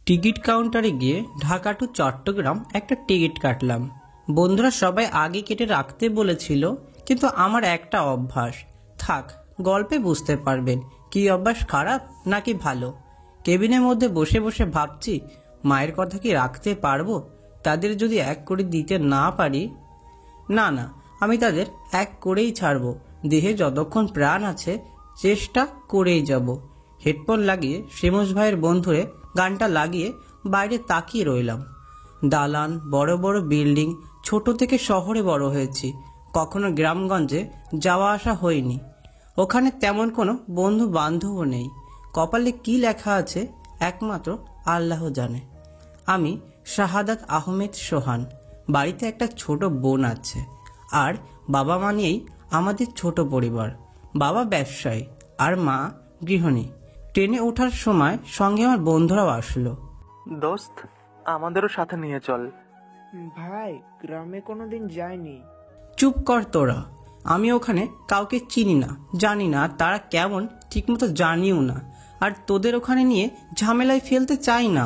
Ticket কাউন্টারে গিয়ে Dhaka two Chittagong একটা টিকিট কাটলাম। বন্ধুরা সবাই আগে কেটে রাখতে বলেছিল, কিন্তু আমার একটা অভ্যাস থাক, গল্পে বুঝতে পারবেন কি অভ্যাস খারাপ নাকি ভালো। কেবিনের মধ্যে বসে বসে ভাবছি, মায়ের কথা কি রাখতে পারবো? তাদের যদি এক করে দিতে না পারি, না না, আমি তাদের এক করেই ছাড়বো। দেহে যতক্ষণ প্রাণ আছে চেষ্টা করেই যাব। হেডফোন লাগিয়ে সেমুজ ভাইয়ের বন্ধুরে গানটা লাগিয়ে বাইরে তাকিয়ে রইলাম। দালান, বড় বড় বিল্ডিং। ছোট থেকে শহরে বড় হয়েছি, কখনো গ্রামগঞ্জে যাওয়া আসা হয়নি। ওখানে তেমন কোনো বন্ধু বান্ধবও নেই। কপালে কি লেখা আছে একমাত্র আল্লাহ জানে। আমি শাহাদাত আহমেদ সোহান। বাড়িতে একটা ছোট বোন আছে, আর বাবা মা নিয়েই আমাদের ছোট পরিবার। বাবা ব্যবসায়ী আর মা গৃহিণী। ট্রেনে ওঠার সময় সঙ্গে আমার বন্ধুরাও আসলো। দোস্ত, আমাদেরও সাথে নিয়ে চল। ভাই, গ্রামে কোনোদিন যাইনি। চুপ কর তোরা, আমি ওখানে কাউকে চিনি না, জানি না, আর তারা কেমন ঠিকমতো জানিও না। আর তোদের ওখানে নিয়ে ঝামেলায় ফেলতে চাই না।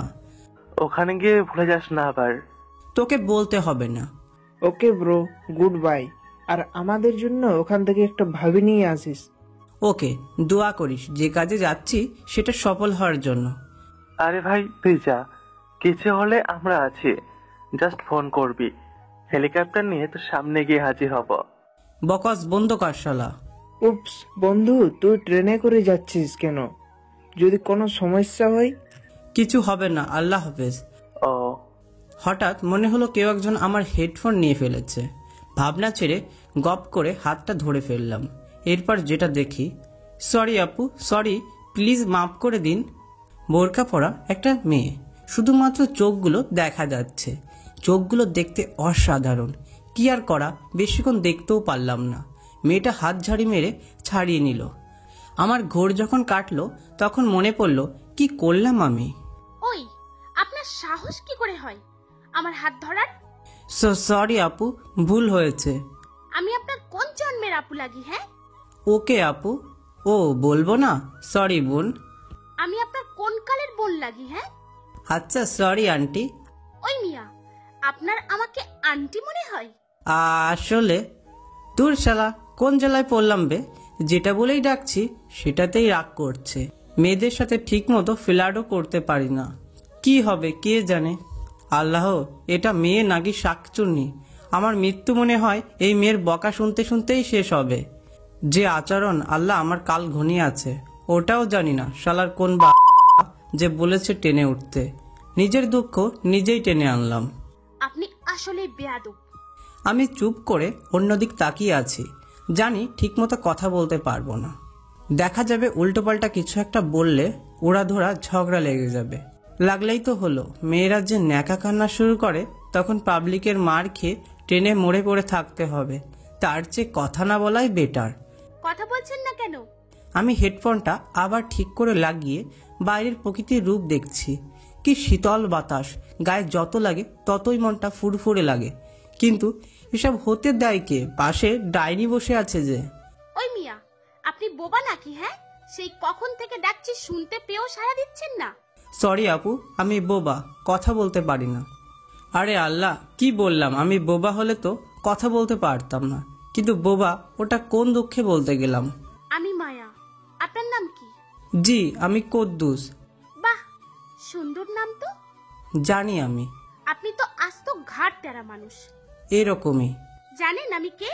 ওখানে গিয়ে ভুলে যাস না আবার। তোকে বলতে হবে না। Okay bro, goodbye. আর আমাদের জন্য ওখান থেকে একটা ভাবি নিয়ে আসিস। ওকে, দোয়া করিস যে কাজে যাচ্ছি সেটা সফল হওয়ার জন্য। আরে ভাই, তুই যা, কিছু হলে আমরা আছি, জাস্ট ফোন করবি। হেলিকপ্টার নিয়ে তোর সামনে গিয়ে হাজির হব। বকস বন্ধ কর শালা। উপস বন্ধু, তুই ট্রেনে করে যাচ্ছিস কেন? যদি কোনো সমস্যা হয়? কিছু হবে না, আল্লাহ হাফেজ। ও, হঠাৎ মনে হলো কেউ একজন আমার হেডফোন নিয়ে ফেলেছে। ভাবনা ছেড়ে গপ করে হাতটা ধরে ফেললাম। এরপর যেটা দেখি, সরি আপু, সরি, প্লিজ মাফ করে দিন। বোরকা পরা একটা মেয়ে, শুধুমাত্র চোখগুলো দেখা যাচ্ছে। চোখগুলো দেখতে অসাধারণ। কি আর করা, বেশিক্ষণ দেখতেও পারলাম না। মেয়েটা হাত ঝাড়ি মেরে ছাড়িয়ে নিল। আমার ঘোর যখন কাটলো তখন মনে পড়ল কি করলাম আমি। ওই, আপনার সাহস কি করে হয় আমার হাত ধরার? সরি আপু, ভুল হয়েছে। আমি আপনার কোন জন্মের আপু লাগি? হ্যাঁ, ওকে আপু। ও বলবো না, সরি বোন। আমি আপনার কোন কালের বোন লাগি? হ্যাঁ, আচ্ছা সরি আন্টি। ওই মিয়া, আপনার আমাকে আন্টি মনে হয়? আসলে তোর শালা কোন জেলায় পড়লাম বে, যেটা বলেই ডাকছি সেটাতেই রাগ করছে। মেয়েদের সাথে ঠিক মতো ফ্লার্টও করতে পারি না। কি হবে কে জানে। আল্লাহ, এটা মেয়ে নাকি শাকচুন্নি? আমার মৃত্যু মনে হয় এই মেয়ের বকা শুনতে শুনতেই শেষ হবে। যে আচরণ, আল্লাহ আমার কাল ঘনিয়ে আছে, ওটাও জানি না শালার কোন যে বলেছে টেনে উঠতে। নিজের দুঃখ নিজেই টেনে আনলাম। আপনি আসলে বেয়াদব। আমি চুপ করে অন্যদিক তাকিয়ে আছি। জানি ঠিকমতো কথা বলতে পারবো না। দেখা যাবে উল্টোপাল্টা কিছু একটা বললে ওড়াধরা ঝগড়া লেগে যাবে। লাগলেই তো হলো। মেয়েরা যে ন্যাকা কান্না শুরু করে তখন পাবলিকের মার খেয়ে ট্রেনে মরে পড়ে থাকতে হবে। তার চেয়ে কথা না বলাই বেটার। কথা বলছেন না কেন? আমি হেডফোনটা আবার ঠিক করে লাগিয়ে বাইরের প্রকৃতির রূপ দেখছি। কি শীতল বাতাস, গায়ে যত লাগে ততই মনটা ফুরফুরে লাগে। কিন্তু এসব হতে দেয় কে? পাশে ডাইনি বসে আছে যে। ওই মিয়া, আপনি বোবা নাকি? হ্যাঁ, সেই কখন থেকে ডাকছি, শুনতে পেয়েও সাড়া দিচ্ছেন না। সরি আপু, আমি বোবা, কথা বলতে পারি না। আরে আল্লাহ, কি বললাম? আমি বোবা হলে তো কথা বলতে পারতাম না, কিন্তু বোবা ওটা কোন দুঃখে বলতে গেলাম। আমি মায়া। আপনার নাম কি? জি, আমি কুদ্দুস। বাহ, সুন্দর নাম তো। জানি আমি। আপনি তো আস্ত ঘাট তেরা মানুষ। এরকমই। জানেন আমি কে?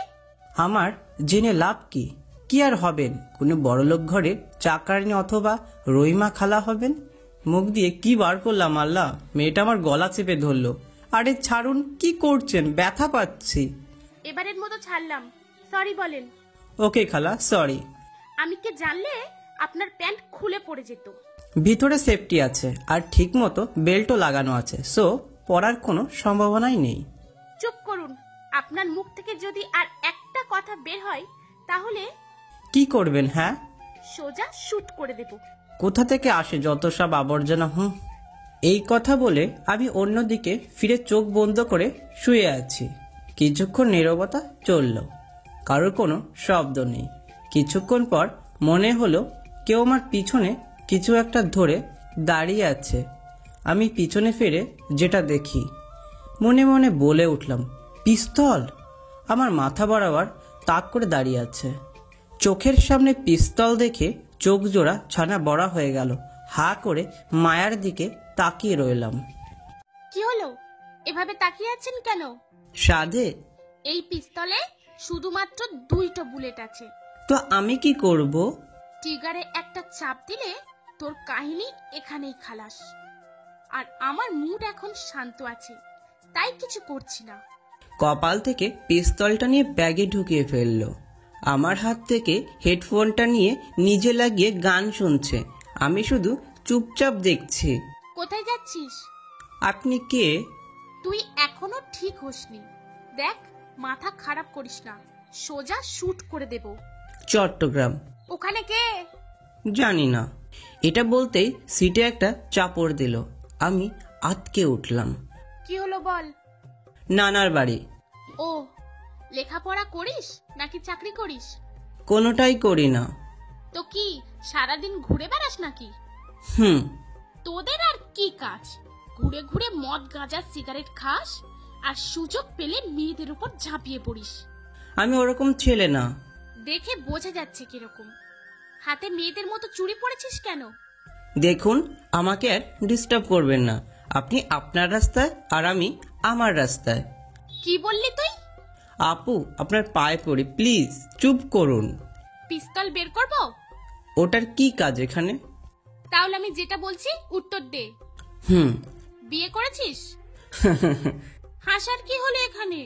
আমার জেনে লাভ কি? কি আর হবেন? কোনো বড়লোক ঘরের চাকরানি অথবা রহিমা খালা হবেন। মুখ দিয়ে কি বার করলাম আল্লাহ? মেয়েটা আমার গলা চেপে ধরলো। আরে ছাড়ুন, কি করছেন? ব্যথা পাচ্ছি। এবারের মতো ছাড়লাম, সরি বলেন। ওকে খালা, সরি। আমি কে জানলে আপনার প্যান্ট খুলে পড়ে যেত। ভিতরে সেফটি আছে আর ঠিক মতো বেল্টও লাগানো আছে, সো পড়ার কোনো সম্ভাবনাই নেই। চুপ করুন। আপনার মুখ থেকে যদি আর একটা কথা বের হয় তাহলে কি করবেন? হ্যাঁ, সোজা শুট করে দেব। কোথা থেকে আসে যত সব আবর্জনা। এই কথা বলে আমি অন্যদিকে ফিরে চোখ বন্ধ করে শুয়ে আছি। কিছুক্ষণ নীরবতা চলল, কারোর কোনো শব্দ নেই। কিছুক্ষণ পর মনে হলো কেউ আমার পিছনে কিছু একটা ধরে দাঁড়িয়ে আছে। আমি পিছনে ফিরে যেটা দেখি, মনে মনে বলে উঠলাম, পিস্তল! আমার মাথা বরাবর তাক করে দাঁড়িয়ে আছে। চোখের সামনে পিস্তল দেখে চোখ জোড়া ছানা বড়া হয়ে গেল। হা করে মায়ার দিকে তাকিয়ে রইলাম। কি হলো, এভাবে তাকিয়ে আছেন কেন? সাধে, এই পিস্তলে শুধুমাত্র 2টা বুলেট আছে। তো আমি কি করব? ট্রিগারে একটা চাপ দিলে তোর কাহিনী এখানেই খালাস। আর আমার মুড এখন শান্ত আছে, তাই কিছু করছি না। কপাল থেকে পিস্তলটা নিয়ে ব্যাগে ঢুকিয়ে ফেললো। আমার হাত থেকে হেডফোনটা নিয়ে নিজে লাগিয়ে গান শুনছে। আমি শুধু চুপচাপ দেখছি। কোথায় যাচ্ছিস? আপনি কে? তুই এখনো ঠিক হসনি। দেখ, মাথা খারাপ করিস না, সোজা শুট করে দেব। চট্টগ্রাম। ওখানে কে? জানি না। এটা বলতেই সিটে একটা চাপড় দিল। আমি আটকে উঠলাম। কি হলো বল। নানার বাড়ি। ও, লেখাপড়া করিস নাকি চাকরি করিস? কোনোটাই করি না। তো কি সারাদিন ঘুরে বেড়াস নাকি? হুম। তোদের আর কি কাজ? ঘুরে ঘুরে মদ গাঁজা সিগারেট খাস আর সুযোগ পেলে মেয়েদের উপর ঝাঁপিয়ে পড়িস। আমি ওরকম ছেলে না। দেখে বোঝা যাচ্ছে কিরকম। হাতে মেয়েদের মতো চুড়ি পড়েছিস কেন? দেখুন, আমাকে আর ডিস্টার্ব করবেন না। আপনি আপনার রাস্তায় আর আমি আমার রাস্তায়। কি বললি তুই? আপু, আপনার পায়ে পড়ি, প্লিজ চুপ করুন। পিস্তল বের করব? ওটার কি কাজ এখানে? তাহলে আমি যেটা বলছি উত্তর দে। হুম। বিয়ে করেছিস? হাসার কি হলো এখানে?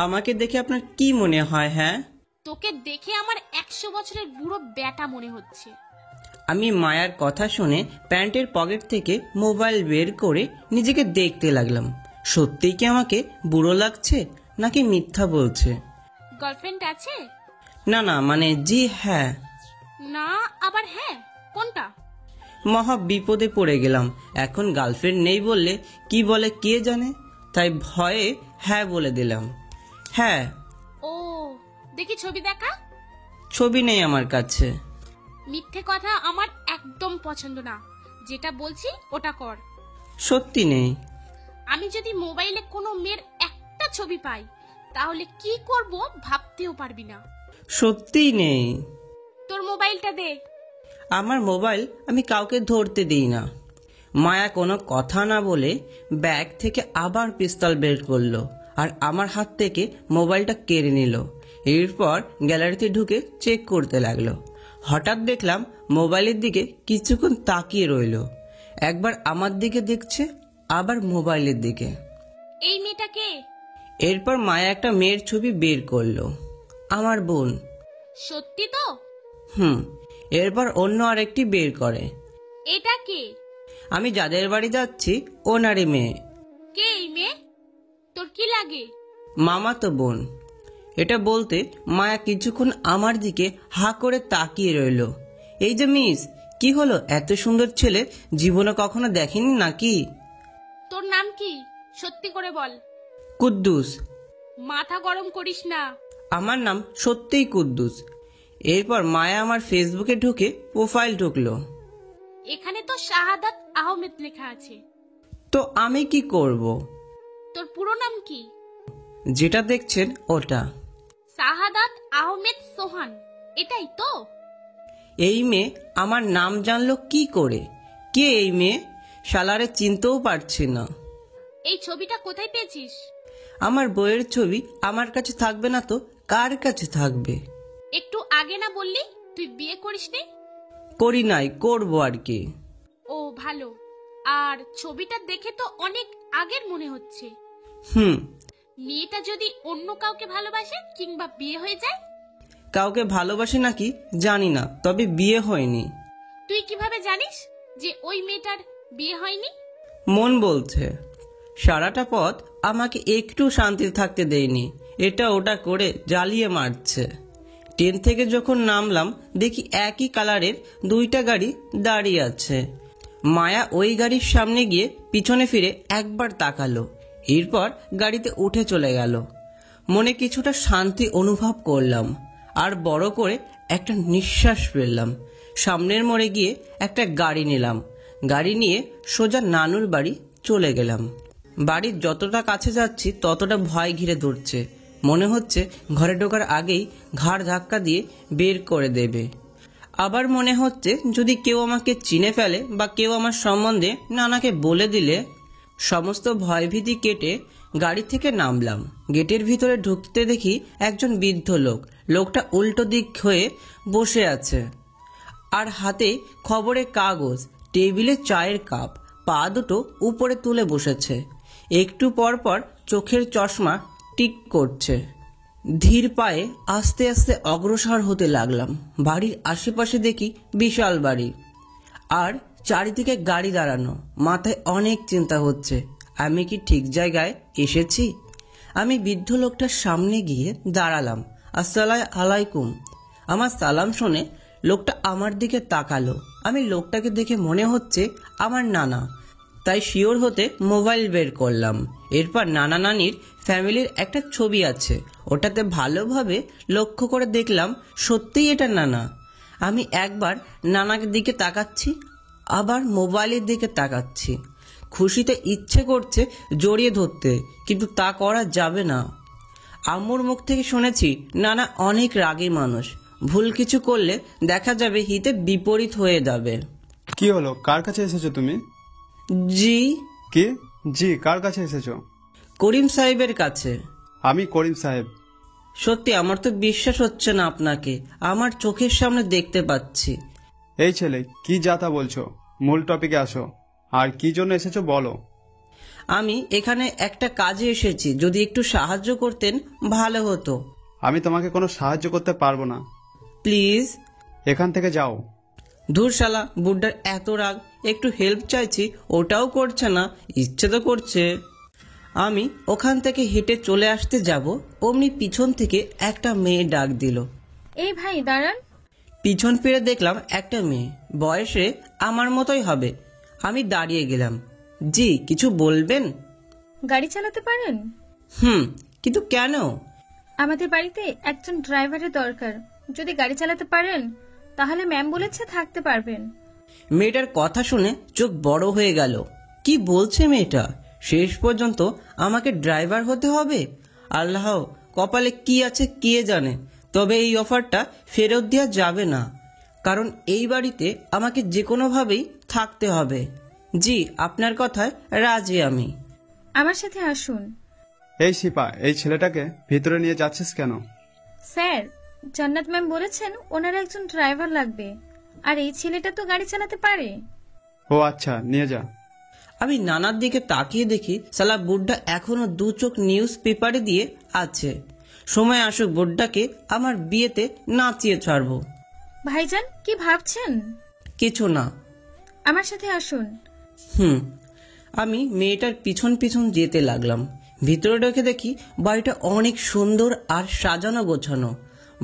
আমাকে দেখে আপনার কি মনে হয়? হ্যাঁ, তোকে দেখে আমার 100 বছরের বুড়ো বেটা মনে হচ্ছে। আমি মায়ার কথা শুনে প্যান্টের পকেট থেকে মোবাইল বের করে নিজেকে দেখতে লাগলাম। সত্যিই কি আমাকে বুড়ো লাগছে নাকি মিথ্যা বলছে? গার্লফ্রেন্ড আছে? না না, মানে জি হ্যাঁ। না আবার হ্যাঁ, কোনটা? মহা বিপদে পড়ে গেলাম। এখন গার্লফ্রেন্ড নেই বললে কি বলে কে জানে, তাই ভয়ে হ্যাঁ বলে দিলাম। হ্যাঁ। ও, দেখি ছবি দেখা। ছবি নেই আমার কাছে। মিথ্যে কথা আমার একদম পছন্দ না। যেটা বলছি ওটা কর। সত্যি নেই। আমি যদি মোবাইলে কোনো মেয়ের একটা ছবি পাই তাহলে কি করব ভাবতেও পারবি না। সত্যিই নেই। তোর মোবাইলটা দে। আমার মোবাইল আমি কাউকে ধরতে দিই না। মায়া কোনো কথা না বলে ব্যাগ থেকে আবার পিস্তল বের করলো আর আমার হাত থেকে মোবাইলটা কেড়ে নিল। এরপর গ্যালারিতে ঢুকে চেক করতে লাগলো। হঠাৎ দেখলাম মোবাইলের দিকে কিছুক্ষণ তাকিয়ে রইল। একবার আমার দিকে দেখছে, আবার মোবাইলের দিকে। এই মেয়েটা কে? এরপর মায়া একটা মেয়ের ছবি বের করলো। আমার বোন। সত্যি তো? হুম। এরপর অন্য আরেকটি বের করে। এটা কে? আমি যাদের বাড়ি যাচ্ছি ওনারই মেয়ে। কে এই মেয়ে? তোর কি লাগে? মামাতো বোন। এটা বলতে মায়া কিছুক্ষণ আমার দিকে হা করে তাকিয়ে রইল। এই যে মিস, কি হলো? এত সুন্দর ছেলে জীবনে কখনো দেখেনি নাকি? তোর নাম কি? সত্যি করে বল। কুদ্দুস। মাথা গরম করিস না। আমার নাম সত্যিই কুদ্দুস। এরপর মায়া আমার ফেসবুকে ঢুকে প্রোফাইল ঢুকলো। এখানে তো শাহাদাত আহমেদ লেখা আছে। তো আমি কি করব? তোর পুরো নাম কি? যেটা দেখছেন ওটা। শাহাদাত আহমেদ সোহান, এটাই তো? এই মেয়ে আমার নাম জানলো কি করে? কে এই মেয়ে? শালারে চিনতেও পারছি না। এই ছবিটা কোথায় পেয়েছিস? আমার বইয়ের ছবি আমার কাছে থাকবে না তো কার কাছে থাকবে? একটু আগে না বললি তুই বিয়ে করিসনি? করি নাই, করবো আর কি। ও ভালো। আর ছবিটা দেখে তো অনেক আগের মনে হচ্ছে। হুম। মেয়েটা যদি অন্য কাউকে ভালোবাসে কিংবা বিয়ে হয়ে যায়? কাউকে ভালোবাসে নাকি জানি না, তবে বিয়ে হয়নি। তুই কিভাবে জানিস যে ওই মেয়েটার বিয়ে হয়নি? মন বলছে। সারাটা পথ আমাকে একটু শান্তিতে থাকতে দেয়নি, এটা ওটা করে জ্বালিয়ে মারছে। ট্রেন থেকে যখন নামলাম দেখি একই কালারের 2টা গাড়ি দাঁড়িয়ে আছে। মায়া ওই গাড়ির সামনে গিয়ে পিছনে ফিরে একবার তাকালো, এরপর গাড়িতে উঠে চলে গেল। মনে কিছুটা শান্তি অনুভব করলাম আর বড় করে একটা নিঃশ্বাস ফেললাম। সামনের মোড়ে গিয়ে একটা গাড়ি নিলাম, গাড়ি নিয়ে সোজা নানুর বাড়ি চলে গেলাম। বাড়ির যতটা কাছে যাচ্ছি ততটা ভয় ঘিরে ধরছে। মনে হচ্ছে ঘরে ঢোকার আগেই ঘাড় ধাক্কা দিয়ে বের করে দেবে। আবার মনে হচ্ছে যদি কেউ আমাকে চিনে ফেলে বা কেউ আমার সম্বন্ধে নানাকে বলে দিলে। সমস্ত ভয়ভীতি কেটে গাড়ি থেকে নামলাম। গেটের ভিতরে ঢুকতে দেখি একজন বৃদ্ধ লোক। লোকটা উল্টো দিক হয়ে বসে আছে আর হাতে খবরের কাগজ, টেবিলে চায়ের কাপ, পা দুটো উপরে তুলে বসেছে। একটু পর পর চোখের চশমা টিক করছে। ধীর পায়ে আস্তে আস্তে অগ্রসর হতে লাগলাম। বাড়ির আশেপাশে দেখি বিশাল বাড়ি আর চারিদিকে গাড়ি দাঁড়ানো। মাথায় অনেক চিন্তা হচ্ছে, আমি কি ঠিক জায়গায় এসেছি? আমি বৃদ্ধ লোকটার সামনে গিয়ে দাঁড়ালাম। আসসালামু আলাইকুম। আমার সালাম শুনে লোকটা আমার দিকে তাকালো। আমি লোকটাকে দেখে মনে হচ্ছে আমার নানা, তাই শিওর হতে মোবাইল বের করলাম। এরপর নানা নানির ফ্যামিলির একটা ছবি আছে, ওটাতে ভালোভাবে লক্ষ্য করে দেখলাম সত্যিই এটা নানা। আমি একবার নানাকে দিকে তাকাচ্ছি, আবার মোবাইলের দিকে তাকাচ্ছি। খুশিতে ইচ্ছে করছে জড়িয়ে ধরতে, কিন্তু তা করা যাবে না। আম্মুর মুখ থেকে শুনেছি নানা অনেক রাগী মানুষ, ভুল কিছু করলে দেখা যাবে হিতে বিপরীত হয়ে যাবে। কি হলো, কার কাছে এসেছো তুমি? জি। কি? জি, কার কাছে এসেছো? করিম সাহেবের কাছে। আমি করিম সাহেব। সত্যি আমার তো বিশ্বাস হচ্ছে না আপনাকে, আমার চোখের সামনে দেখতে পাচ্ছি। এই ছেলে, কি যাতা বলছো? মূল টপিকে আসো। আর কি জন্য এসেছো বলো। আমি এখানে একটা কাজে এসেছি, যদি একটু সাহায্য করতেন ভালো হতো। আমি তোমাকে কোনো সাহায্য করতে পারবো না। প্লিজ। এখান থেকে যাও। ধুর শালা, বুড্ডার এত রাগ, একটু হেল্প চাইছি ওটাও করছে না, ইচ্ছে তো করছে। আমি ওখান থেকে হেঁটে চলে আসতে যাব, অমনি পিছন থেকে একটা মেয়ে ডাক দিল। এই ভাই দাঁড়ান। পিছন ফিরে দেখলাম একটা মেয়ে, বয়সে আমার মতোই হবে। আমি দাঁড়িয়ে গেলাম। জি, কিছু বলবেন? গাড়ি চালাতে পারেন? কিন্তু কেন? আমাদের বাড়িতে একজন ড্রাইভারের দরকার। যদি গাড়ি চালাতে পারেন তাহলে ম্যাম বলেছে থাকতে পারবেন। মেয়েটার কথা শুনে চোখ বড় হয়ে গেল। কি বলছে মেয়েটা? শেষ পর্যন্ত আমাকে ড্রাইভার হতে হবে? আল্লাহ, কপালে কি আছে কে জানে। তবে এই অফারটা ফেরত দেওয়া যাবে না, কারণ এই বাড়িতে আমাকে যে কোনোভাবেই থাকতে হবে। জি, আপনার কথায় রাজি আমি। আমার সাথে আসুন। এই শিপা, এই ছেলেটাকে ভিতরে নিয়ে যাচ্ছিস কেন? স্যার, জান্নাত ম্যাম বলেছেন ওনার একজন ড্রাইভার লাগবে, আর এই ছেলেটা তো গাড়ি চালাতে পারে। ও আচ্ছা, নিয়ে যা। আমি নানার দিকে তাকিয়ে দেখি সালা বুড্ডা এখনো দু চোখ নিউজ পেপারে দিয়ে আছে। সময় আসুক বুড্ডাকে আমার বিয়েতে নাচিয়ে ছাড়বো। ভাইজান, কি ভাবছেন? কিছু না। আমার সাথে আসুন। আমি মেয়েটার পিছন পিছন যেতে লাগলাম। ভিতরে ঢুকে দেখি বাড়িটা অনেক সুন্দর আর সাজানো গোছানো।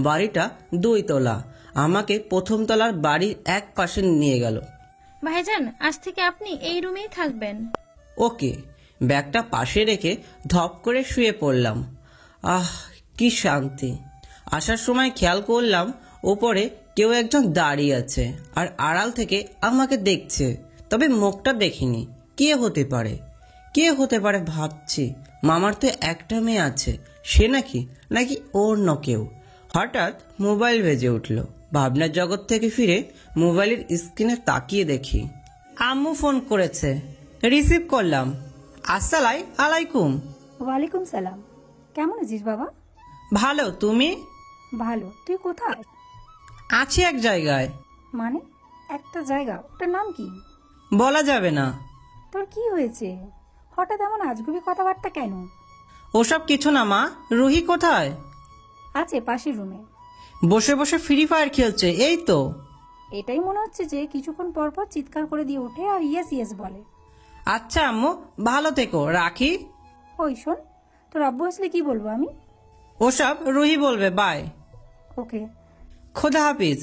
বাড়িটা 2 তলা। আমাকে প্রথম তলার বাড়ির এক পাশে নিয়ে গেল। ভাইজান, আজ থেকে আপনি এই রুমেই থাকবেন। ওকে। ব্যাগটা পাশে রেখে ধপ করে শুয়ে পড়লাম। আহ, কি শান্তি। আসার সময় খেয়াল করলাম ওপরে কেউ একজন দাঁড়িয়ে আছে আর আড়াল থেকে আমাকে দেখছে, তবে মুখটা দেখিনি। কে হতে পারে? কে হতে পারে ভাবছি। মামার তো একটা মেয়ে আছে, সে নাকি অন্য কেউ। হঠাৎ মোবাইল বেজে উঠল। ভাবনার জগৎ থেকে ফিরে মোবাইলের স্ক্রিনে তাকিয়ে দেখি আম্মু ফোন করেছে। রিসিভ করলাম। আসসালামু আলাইকুম। ওয়ালাইকুম সালাম। কেমন আছিস বাবা? ভালো, তুমি? ভালো। তুই কোথায়? আছি এক জায়গায়। মানে? একটা জায়গা, ওটার নাম কি? বলা যাবে না। তোর কি হয়েছে? হঠাৎ এমন আজগুবি কথাবার্তা কেন? ওসব কিছু না মা। রুহি কোথায়? আছে পাশের রুমে। বসে বসে ফ্রি ফায়ার খেলছে, এই তো। এটাই মনে হচ্ছে যে কিছুক্ষণ পর পর চিৎকার করে দিয়ে ওঠে আর ইয়েস ইয়েস বলে। আচ্ছা আম্মু, ভালো থেকো, রাখি। ওই শোন, তোর আব্বু আসলে কি বলবো আমি? ওসব রুহি বলবে, বাই। ওকে। খোদা হাফিজ।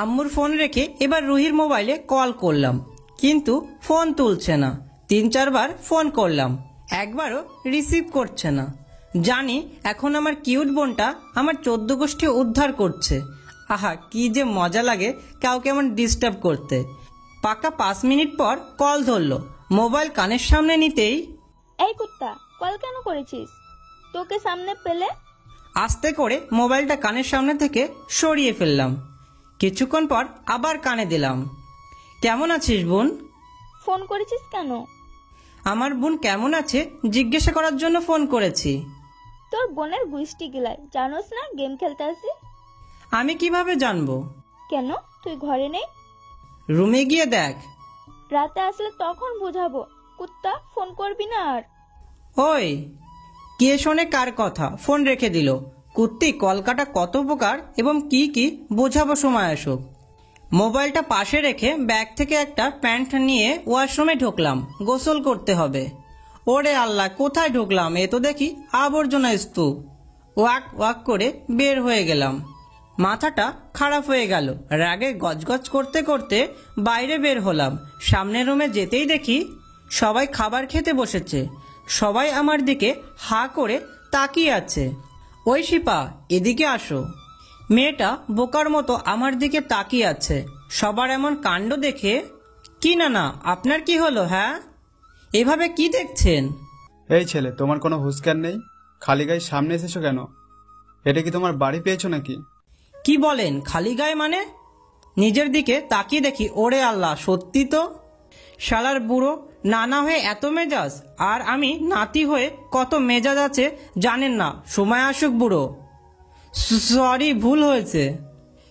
আম্মুর ফোন রেখে এবার রুহির মোবাইলে কল করলাম, কিন্তু ফোন তুলছে না। 3-4 বার ফোন করলাম, একবারও রিসিভ করছে না। জানি এখন আমার কিউট বোনটা আমার 14 গোষ্ঠী উদ্ধার করছে। আহা, কি যে মজা লাগে কাউকে এমন ডিস্টার্ব করতে। পাক্কা 5 মিনিট পর কল ধরলো। মোবাইল কানের সামনে নিতেই, এই কুত্তা, কল কেন করেছিস? তোকে সামনে পেলে আস্তে করে মোবাইলটা কানের সামনে থেকে সরিয়ে ফেললাম। কিছুক্ষণ পর আবার কানে দিলাম। কেমন আছিস বোন? ফোন করেছিস কেন? আমার বোন কেমন আছে জিজ্ঞাসা করার জন্য ফোন করেছি। তোর বোনের গুষ্টি গিলাই, জানোস না গেম খেলতে আসি? আমি কিভাবে জানবো? কেন, তুই ঘরে নেই? রুমে গিয়ে দেখ। রাতে আসলে তখন বুঝাবো। কুত্তা, ফোন করবি না আর। ওই, কে শোনে কার কথা, ফোন রেখে দিল। কুত্তি কলকাটা কত উপকার এবং কি কি বোঝাবো সময় আসুক। মোবাইলটা পাশে রেখে ব্যাগ থেকে একটা প্যান্ট নিয়ে ওয়াশরুমে ঢুকলাম। গোসল করতে হবে। ওরে আল্লাহ, কোথায় ঢুকলাম? এ তো দেখি আবর্জনা স্তূপ। ওয়াক ওয়াক করে বের হয়ে গেলাম। মাথাটা খারাপ হয়ে গেল। রাগে গজগজ করতে করতে বাইরে বের হলাম। সামনের রুমে যেতেই দেখি সবাই খাবার খেতে বসেছে। সবাই আমার দিকে হা করে তাকিয়ে আছে। ওই শিপা, এদিকে আসো। মেয়েটা বোকার মতো আমার দিকে তাকিয়ে আছে। সবার এমন কাণ্ড দেখে, কি না, আপনার কি হলো? হ্যাঁ, এভাবে কি দেখছেন? এই ছেলে, তোমার কোনো হুঁশজ্ঞান নেই? খালি গায়ে সামনে এসেছো কেন? এটা কি তোমার বাড়ি পেয়েছো নাকি? কি বলেন খালি গায়ে মানে? নিজের দিকে তাকিয়ে দেখি, ওরে আল্লাহ, সত্যি তো। শালার বুড়ো নানা হয়ে এত মেজাজ, আর আমি নাতি হয়ে কত মেজাজ আছে জানেন না। সময় আসুক বুড়ো। সরি, ভুল হয়েছে।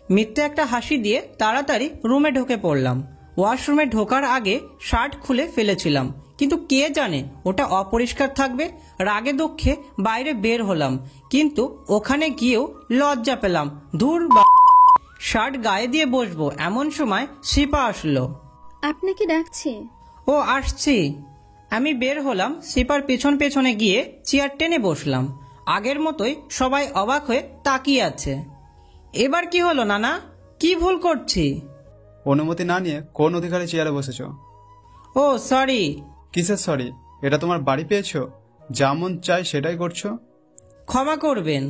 মিথ্যে একটা হাসি দিয়ে তাড়াতাড়ি রুমে ঢুকে পড়লাম। ওয়াশরুমে ঢোকার আগে শার্ট খুলে ফেলেছিলাম, কিন্তু কে জানে ওটা অপরিষ্কার থাকবে। রাগে দুঃখে বাইরে বের হলাম, কিন্তু ওখানে গিয়েও লজ্জা পেলাম। ধুর, শার্ট গায়ে দিয়ে বসবো এমন সময় শিপা আসলো। আপনাকে ডাকছে। ও, আসছি। আমি বের হলাম। শিপার পেছন পেছনে গিয়ে চেয়ার টেনে বসলাম। আগের মতোই সবাই অবাক হয়ে তাকিয়ে আছে। এবার কি হলো নানা? কি ভুল করছি? অনুমতি না নিয়ে কোন অধিকারে চেয়ারে বসেছো? ও সরি। কিসের সরি? এটা তোমার বাড়ি পেয়েছো, যেমন চাই সেটাই করছো। ক্ষমা করবেন।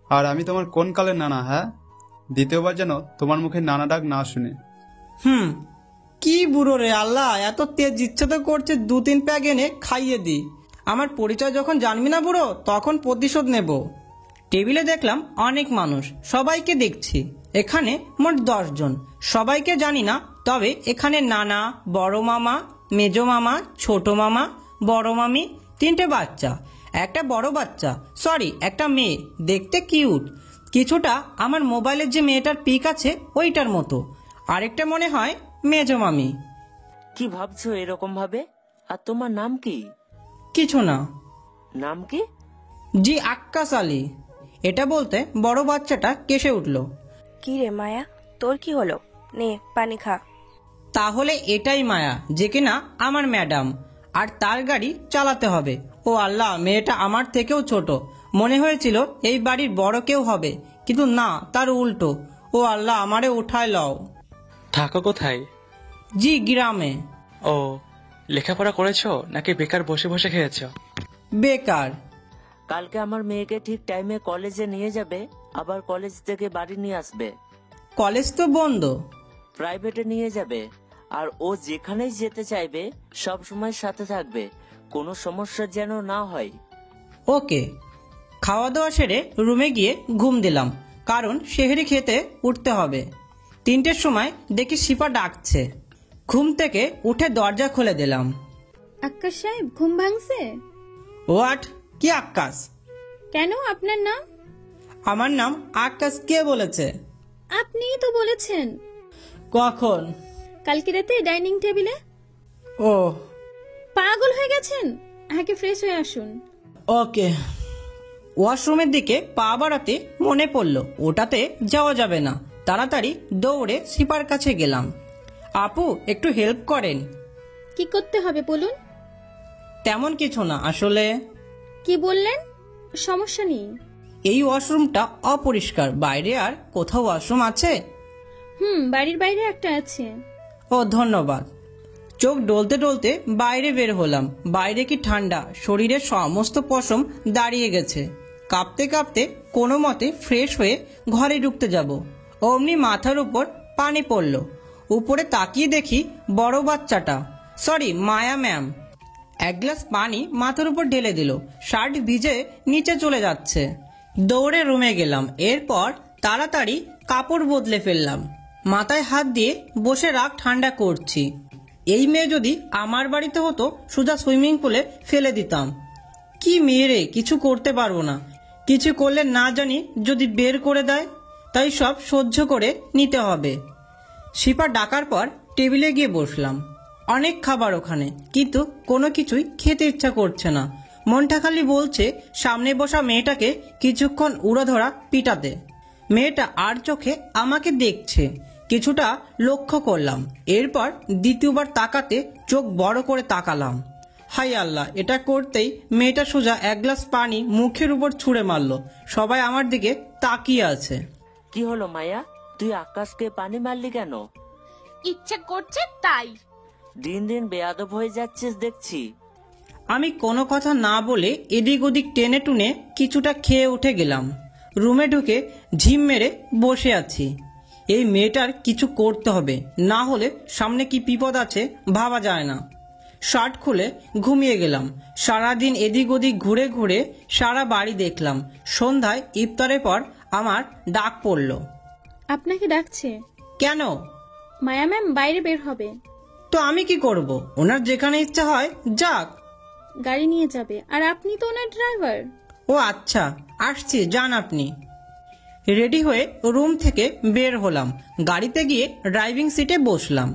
আর আমি তোমার কোন কালের নানা? হ্যাঁ, দ্বিতীয়বার যেন তোমার মুখে নানা ডাক না শুনে। কি বুড়ো রে আল্লাহ, এত তেজ ইচ্ছে তো করছে 2-3 প্যাক এনে খাইয়ে দি। আমার পরিচয় যখন জানবি না বুড়ো, তখন প্রতিশোধ নেব। টেবিলে দেখলাম অনেক মানুষ, সবাইকে দেখছি। এখানে মোট 10 জন। সবাইকে জানি না, তবে এখানে নানা, বড় মামা, মেজো মামা, ছোট মামা, বড় মামি, 3টে বাচ্চা। একটা বড় বাচ্চা, সরি একটা মেয়ে, দেখতে কিউট। কিছুটা আমার মোবাইলের যে মেয়েটার পিক আছে ওইটার মতো। আরেকটা মনে হয় মেজো মামি। কি ভাবছো এরকম ভাবে? আর তোমার নাম কি? কিছু না। নাম কি? জি আক্কাস আলী। এটা বলতে বড় বাচ্চাটা কেসে উঠল। কি রে মায়া, তোর কি হলো? নে পানি খা। তাহলে এটাই মায়া, যে কিনা আমার ম্যাডাম, আর তার গাড়ি চালাতে হবে। ও আল্লাহ, মেয়েটা আমার থেকেও ছোট। মনে হয়েছিল এই বাড়ির বড় কেউ হবে, কিন্তু না, তার উল্টো। ও আল্লাহ, আমারে উঠায় লও। থাকো কোথায়? জি গ্রামে। ও, লেখাপড়া করেছো নাকি বেকার বসে বসে খেয়েছো? বেকার। কালকে আমার মেয়েকে ঠিক টাইমে কলেজে নিয়ে যাবে, আবার কলেজ থেকে বাড়ি নিয়ে আসবে। কলেজ তো বন্ধ। প্রাইভেটে নিয়ে যাবে, আর ও যেখানেই যেতে চাইবে সব সময় সাথে থাকবে, কোনো সমস্যা যেন না হয়। ওকে। খাওয়া দাওয়া সেরে রুমে গিয়ে ঘুম দিলাম, কারণ সেহরি খেতে উঠতে হবে। 3টের সময় দেখি শিপা ডাকছে। ঘুম থেকে উঠে দরজা খুলে দিলাম। আক্কাস সাহেব, ঘুম ভাঙছে? হোয়াট? কি আক্কাস? কেন, আপনার নাম? আমার নাম আক্কাস কে বলেছে? আপনিই তো বলেছেন। কখন? কালকে রাতে ডাইনিং টেবিলে। ও, পাগল হয়ে গেছেন? আগে ফ্রেশ হয়ে আসুন। ওকে। ওয়াশরুমের দিকে পা বাড়াতে মনে পড়লো ওটাতে যাওয়া যাবে না। তাড়াতাড়ি দৌড়ে শিপার কাছে গেলাম। আপু, একটু হেল্প করেন। কি করতে হবে বলুন? তেমন কিছু না আসলে। কি বললেন? সমস্যা নেই। এই ওয়াশরুমটা অপরিষ্কার। বাইরে আর কোথাও ওয়াশরুম আছে? বাড়ির বাইরে একটা আছে। ও ধন্যবাদ। চোখ ডলতে ডলতে বাইরে বের হলাম। বাইরে কি ঠান্ডা, শরীরের সমস্ত পশম দাঁড়িয়ে গেছে। কাঁপতে কাঁপতে কোনো মতে ফ্রেশ হয়ে ঘরে ঢুকতে যাব, অমনি মাথার উপর পানি পড়ল। উপরে তাকিয়ে দেখি বড় বাচ্চাটা, সরি মায়া ম্যাম, এক গ্লাস পানি মাথার উপর ঢেলে দিল। শার্ট ভিজে নিচে চলে যাচ্ছে। দৌড়ে রুমে গেলাম। এরপর তাড়াতাড়ি কাপড় বদলে ফেললাম। মাথায় হাত দিয়ে বসে রাগ ঠান্ডা করছি। এই মেয়ে যদি আমার বাড়িতে হতো সোজা সুইমিং পুলে ফেলে দিতাম। কি মেয়ে রে, কিছু করতে পারবো না। কিছু করলে না জানি যদি বের করে দেয়, তাই সব সহ্য করে নিতে হবে। শিপা ডাকার পর টেবিলে গিয়ে বসলাম। অনেক খাবার ওখানে, কিন্তু কোনো কিছুই খেতে ইচ্ছা করছে না। মনটা খালি বলছে সামনে বসা মেয়েটাকে কিছুক্ষণ উড়াধরা পিটাতে। মেয়েটা আর চোখে আমাকে দেখছে। কিছুটা লক্ষ্য করলাম। এরপর দ্বিতীয়বার তাকাতে চোখ বড় করে তাকালাম। হাই আল্লাহ, এটা করতেই মেয়েটা সোজা এক গ্লাস পানি মুখের উপর ছুঁড়ে মারলো। সবাই আমার দিকে তাকিয়ে আছে। কি হলো মায়া, তুই আকাশকে পানি মারলি কেন? ইচ্ছে করছে তাই। দিন দিন বেয়াদব হয়ে যাচ্ছিস দেখছি। আমি কোনো কথা না বলে এদিক ওদিক টেনে টুনে কিছুটা খেয়ে উঠে গেলাম। রুমে ঢুকে ঝিম মেরে বসে আছি। এই মেয়েটার কিছু করতে হবে, না হলে সামনে কি বিপদ আছে ভাবা যায় না। শার্ট খুলে ঘুমিয়ে গেলাম। সারাদিন এদিক ওদিক ঘুরে ঘুরে সারা বাড়ি দেখলাম। সন্ধ্যায় ইফতারের পর আমার ডাক পড়ল। আপনাকে ডাকছে। কেন? মায়া ম্যাম বাইরে বের হবে। তো আমি কি করব? ওনার যেখানে ইচ্ছা হয় যাক। গাড়ি নিয়ে যাবে, আর আপনি তো ওনার ড্রাইভার। ও আচ্ছা, আসছি, যান আপনি। রেডি হয়ে রুম থেকে বের হলাম। গাড়িতে গিয়ে ড্রাইভিং সিটে বসলাম।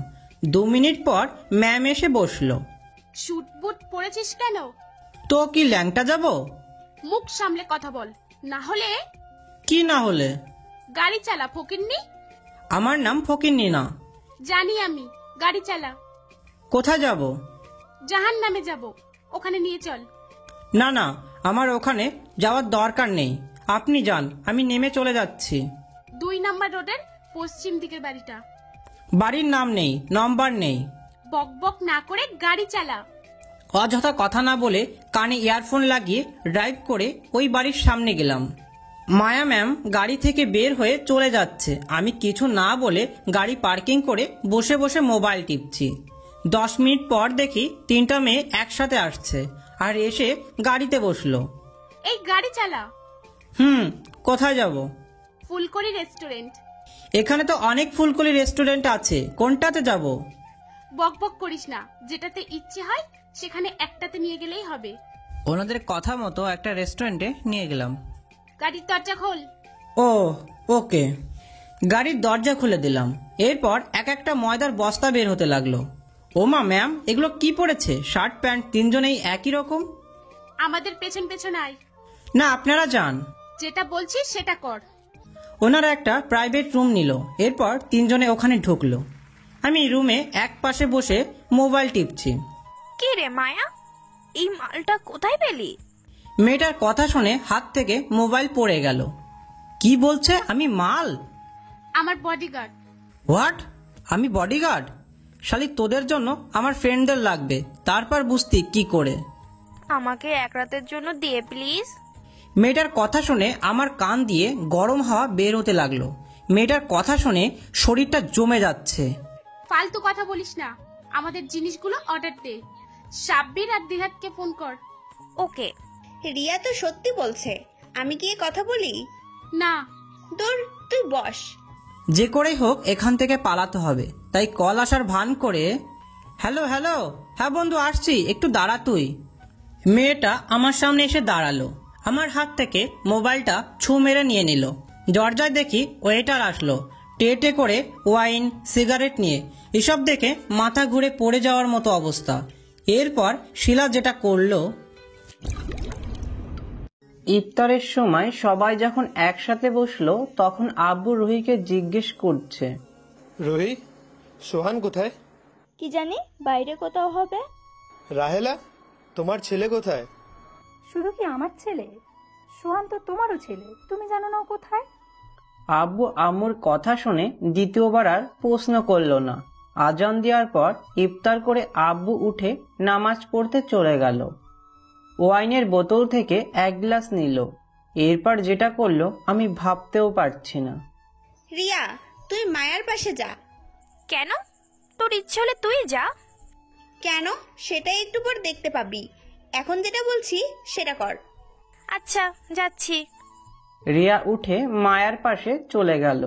2 মিনিট পর ম্যাম এসে বসলো। শুট বুট পরেছিস কেন? তো কি ল্যাংটা যাব? মুখ সামলে কথা বল, না হলে। কি না হলে? গাড়ি চালা ফকিন্নি। আমার নাম ফকিন্নি না। জানি আমি, গাড়ি চালা। কোথায় যাব? জাহান নামে যাব, ওখানে নিয়ে চল। না না, আমার ওখানে যাওয়ার দরকার নেই। আপনি যান, আমি নেমে চলে যাচ্ছি। 2 নাম্বার রোডের পশ্চিম দিকের বাড়িটা। বাড়ির নাম নেই, নম্বর নেই। বক বক না করে গাড়ি চালা। অযথা কথা না বলে কানে ইয়ারফোন লাগিয়ে ড্রাইভ করে ওই বাড়ির সামনে গেলাম। মায়া ম্যাম গাড়ি থেকে বের হয়ে চলে যাচ্ছে। আমি কিছু না বলে গাড়ি পার্কিং করে বসে বসে মোবাইল টিপছি। 10 মিনিট পর দেখি 3টা মেয়ে একসাথে আসছে আর এসে গাড়িতে বসলো। এই গাড়ি চালা। কোথায় যাব? ফুলকড়ি রেস্টুরেন্ট। এখানে তো অনেক ফুলকলি রেস্টুরেন্ট আছে, কোনটাতে যাব? বক বক করিস না, যেটাতে ইচ্ছে হয় সেখানে একটাতে নিয়ে গেলেই হবে। ওনাদের কথা মতো একটা রেস্টুরেন্টে নিয়ে গেলাম। গাড়ির দরজা খোল। ও ওকে। গাড়ির দরজা খুলে দিলাম। এরপর এক একটা ময়দার বস্তা বের হতে লাগলো। ওমা ম্যাম, এগুলো কি পড়েছে? শার্ট প্যান্ট তিনজনেই একই রকম। আমাদের পেছন পেছন আয়। না, আপনারা যান। যেটা বলছি সেটা কর। ওনারা একটা প্রাইভেট রুম নিল। এরপর 3জনে ওখানে ঢুকলো। আমি রুমে এক পাশে বসে মোবাইল টিপছি। কি রে মায়া, এই মালটা কোথায় পেলি? মেয়েটার কথা শুনে হাত থেকে মোবাইল পড়ে গেল। কি বলছে? আমি মাল? আমার বডিগার্ড। হোয়াট? আমি বডিগার্ড? শালি তোদের জন্য আমার ফ্রেন্ডদের লাগবে, তারপর বুঝতি কি করে। আমাকে এক রাতের জন্য দিয়ে প্লিজ। মেয়েটার কথা শুনে আমার কান দিয়ে গরম হাওয়া বের হতে লাগলো। মেয়েটার কথা শুনে শরীরটা জমে যাচ্ছে। ফালতু কথা বলিস না, আমাদের জিনিসগুলো অর্ডার দে। সাব্বির আর দিহাতকে ফোন কর। ওকে। রিয়া তো সত্যি বলছে, আমি গিয়ে কথা বলি? না, দূর, তুই বস। যে করেই হোক এখান থেকে পালাতে হবে, তাই কল আসার ভান করে হ্যালো হ্যালো, হ্যাঁ বন্ধু আসছি, একটু দাঁড়া তুই। মেয়েটা আমার সামনে এসে দাঁড়ালো। আমার হাত থেকে মোবাইলটা ছু মেরে নিয়ে নিল। দরজায় দেখি ওয়েটার আসলো, ট্রেতে করে ওয়াইন সিগারেট নিয়ে। এসব দেখে মাথা ঘুরে পড়ে যাওয়ার মতো অবস্থা। এরপর শিলা যেটা করলো, ইফতারের সময় সবাই যখন একসাথে বসলো তখন আব্বু রুহিকে জিজ্ঞেস করছে, রুহি, সোহান কোথায়? কি জানি, বাইরে কোথাও হবে। রাহেলা, তোমার ছেলে কোথায়? শুধু কি আমার ছেলে? সোহান তো তোমারও ছেলে, তুমি জানো না ও কোথায়? আব্বু আম্মুর কথা শুনে দ্বিতীয়বার আর প্রশ্ন করলো না। আজান দেওয়ার পর ইফতার করে আব্বু উঠে নামাজ পড়তে চলে গেল। ওয়াইনের বোতল থেকে 1 গ্লাস নিল। এরপর যেটা করলো আমি ভাবতেও পারছি না। রিয়া, তুই মায়ার পাশে যা। কেন? তোর ইচ্ছে হলে তুই যা। কেন? সেটাই একটু পর দেখতে পাবি। এখন যেটা বলছি সেটা কর। আচ্ছা, যাচ্ছি। রিয়া উঠে মায়ার পাশে চলে গেল।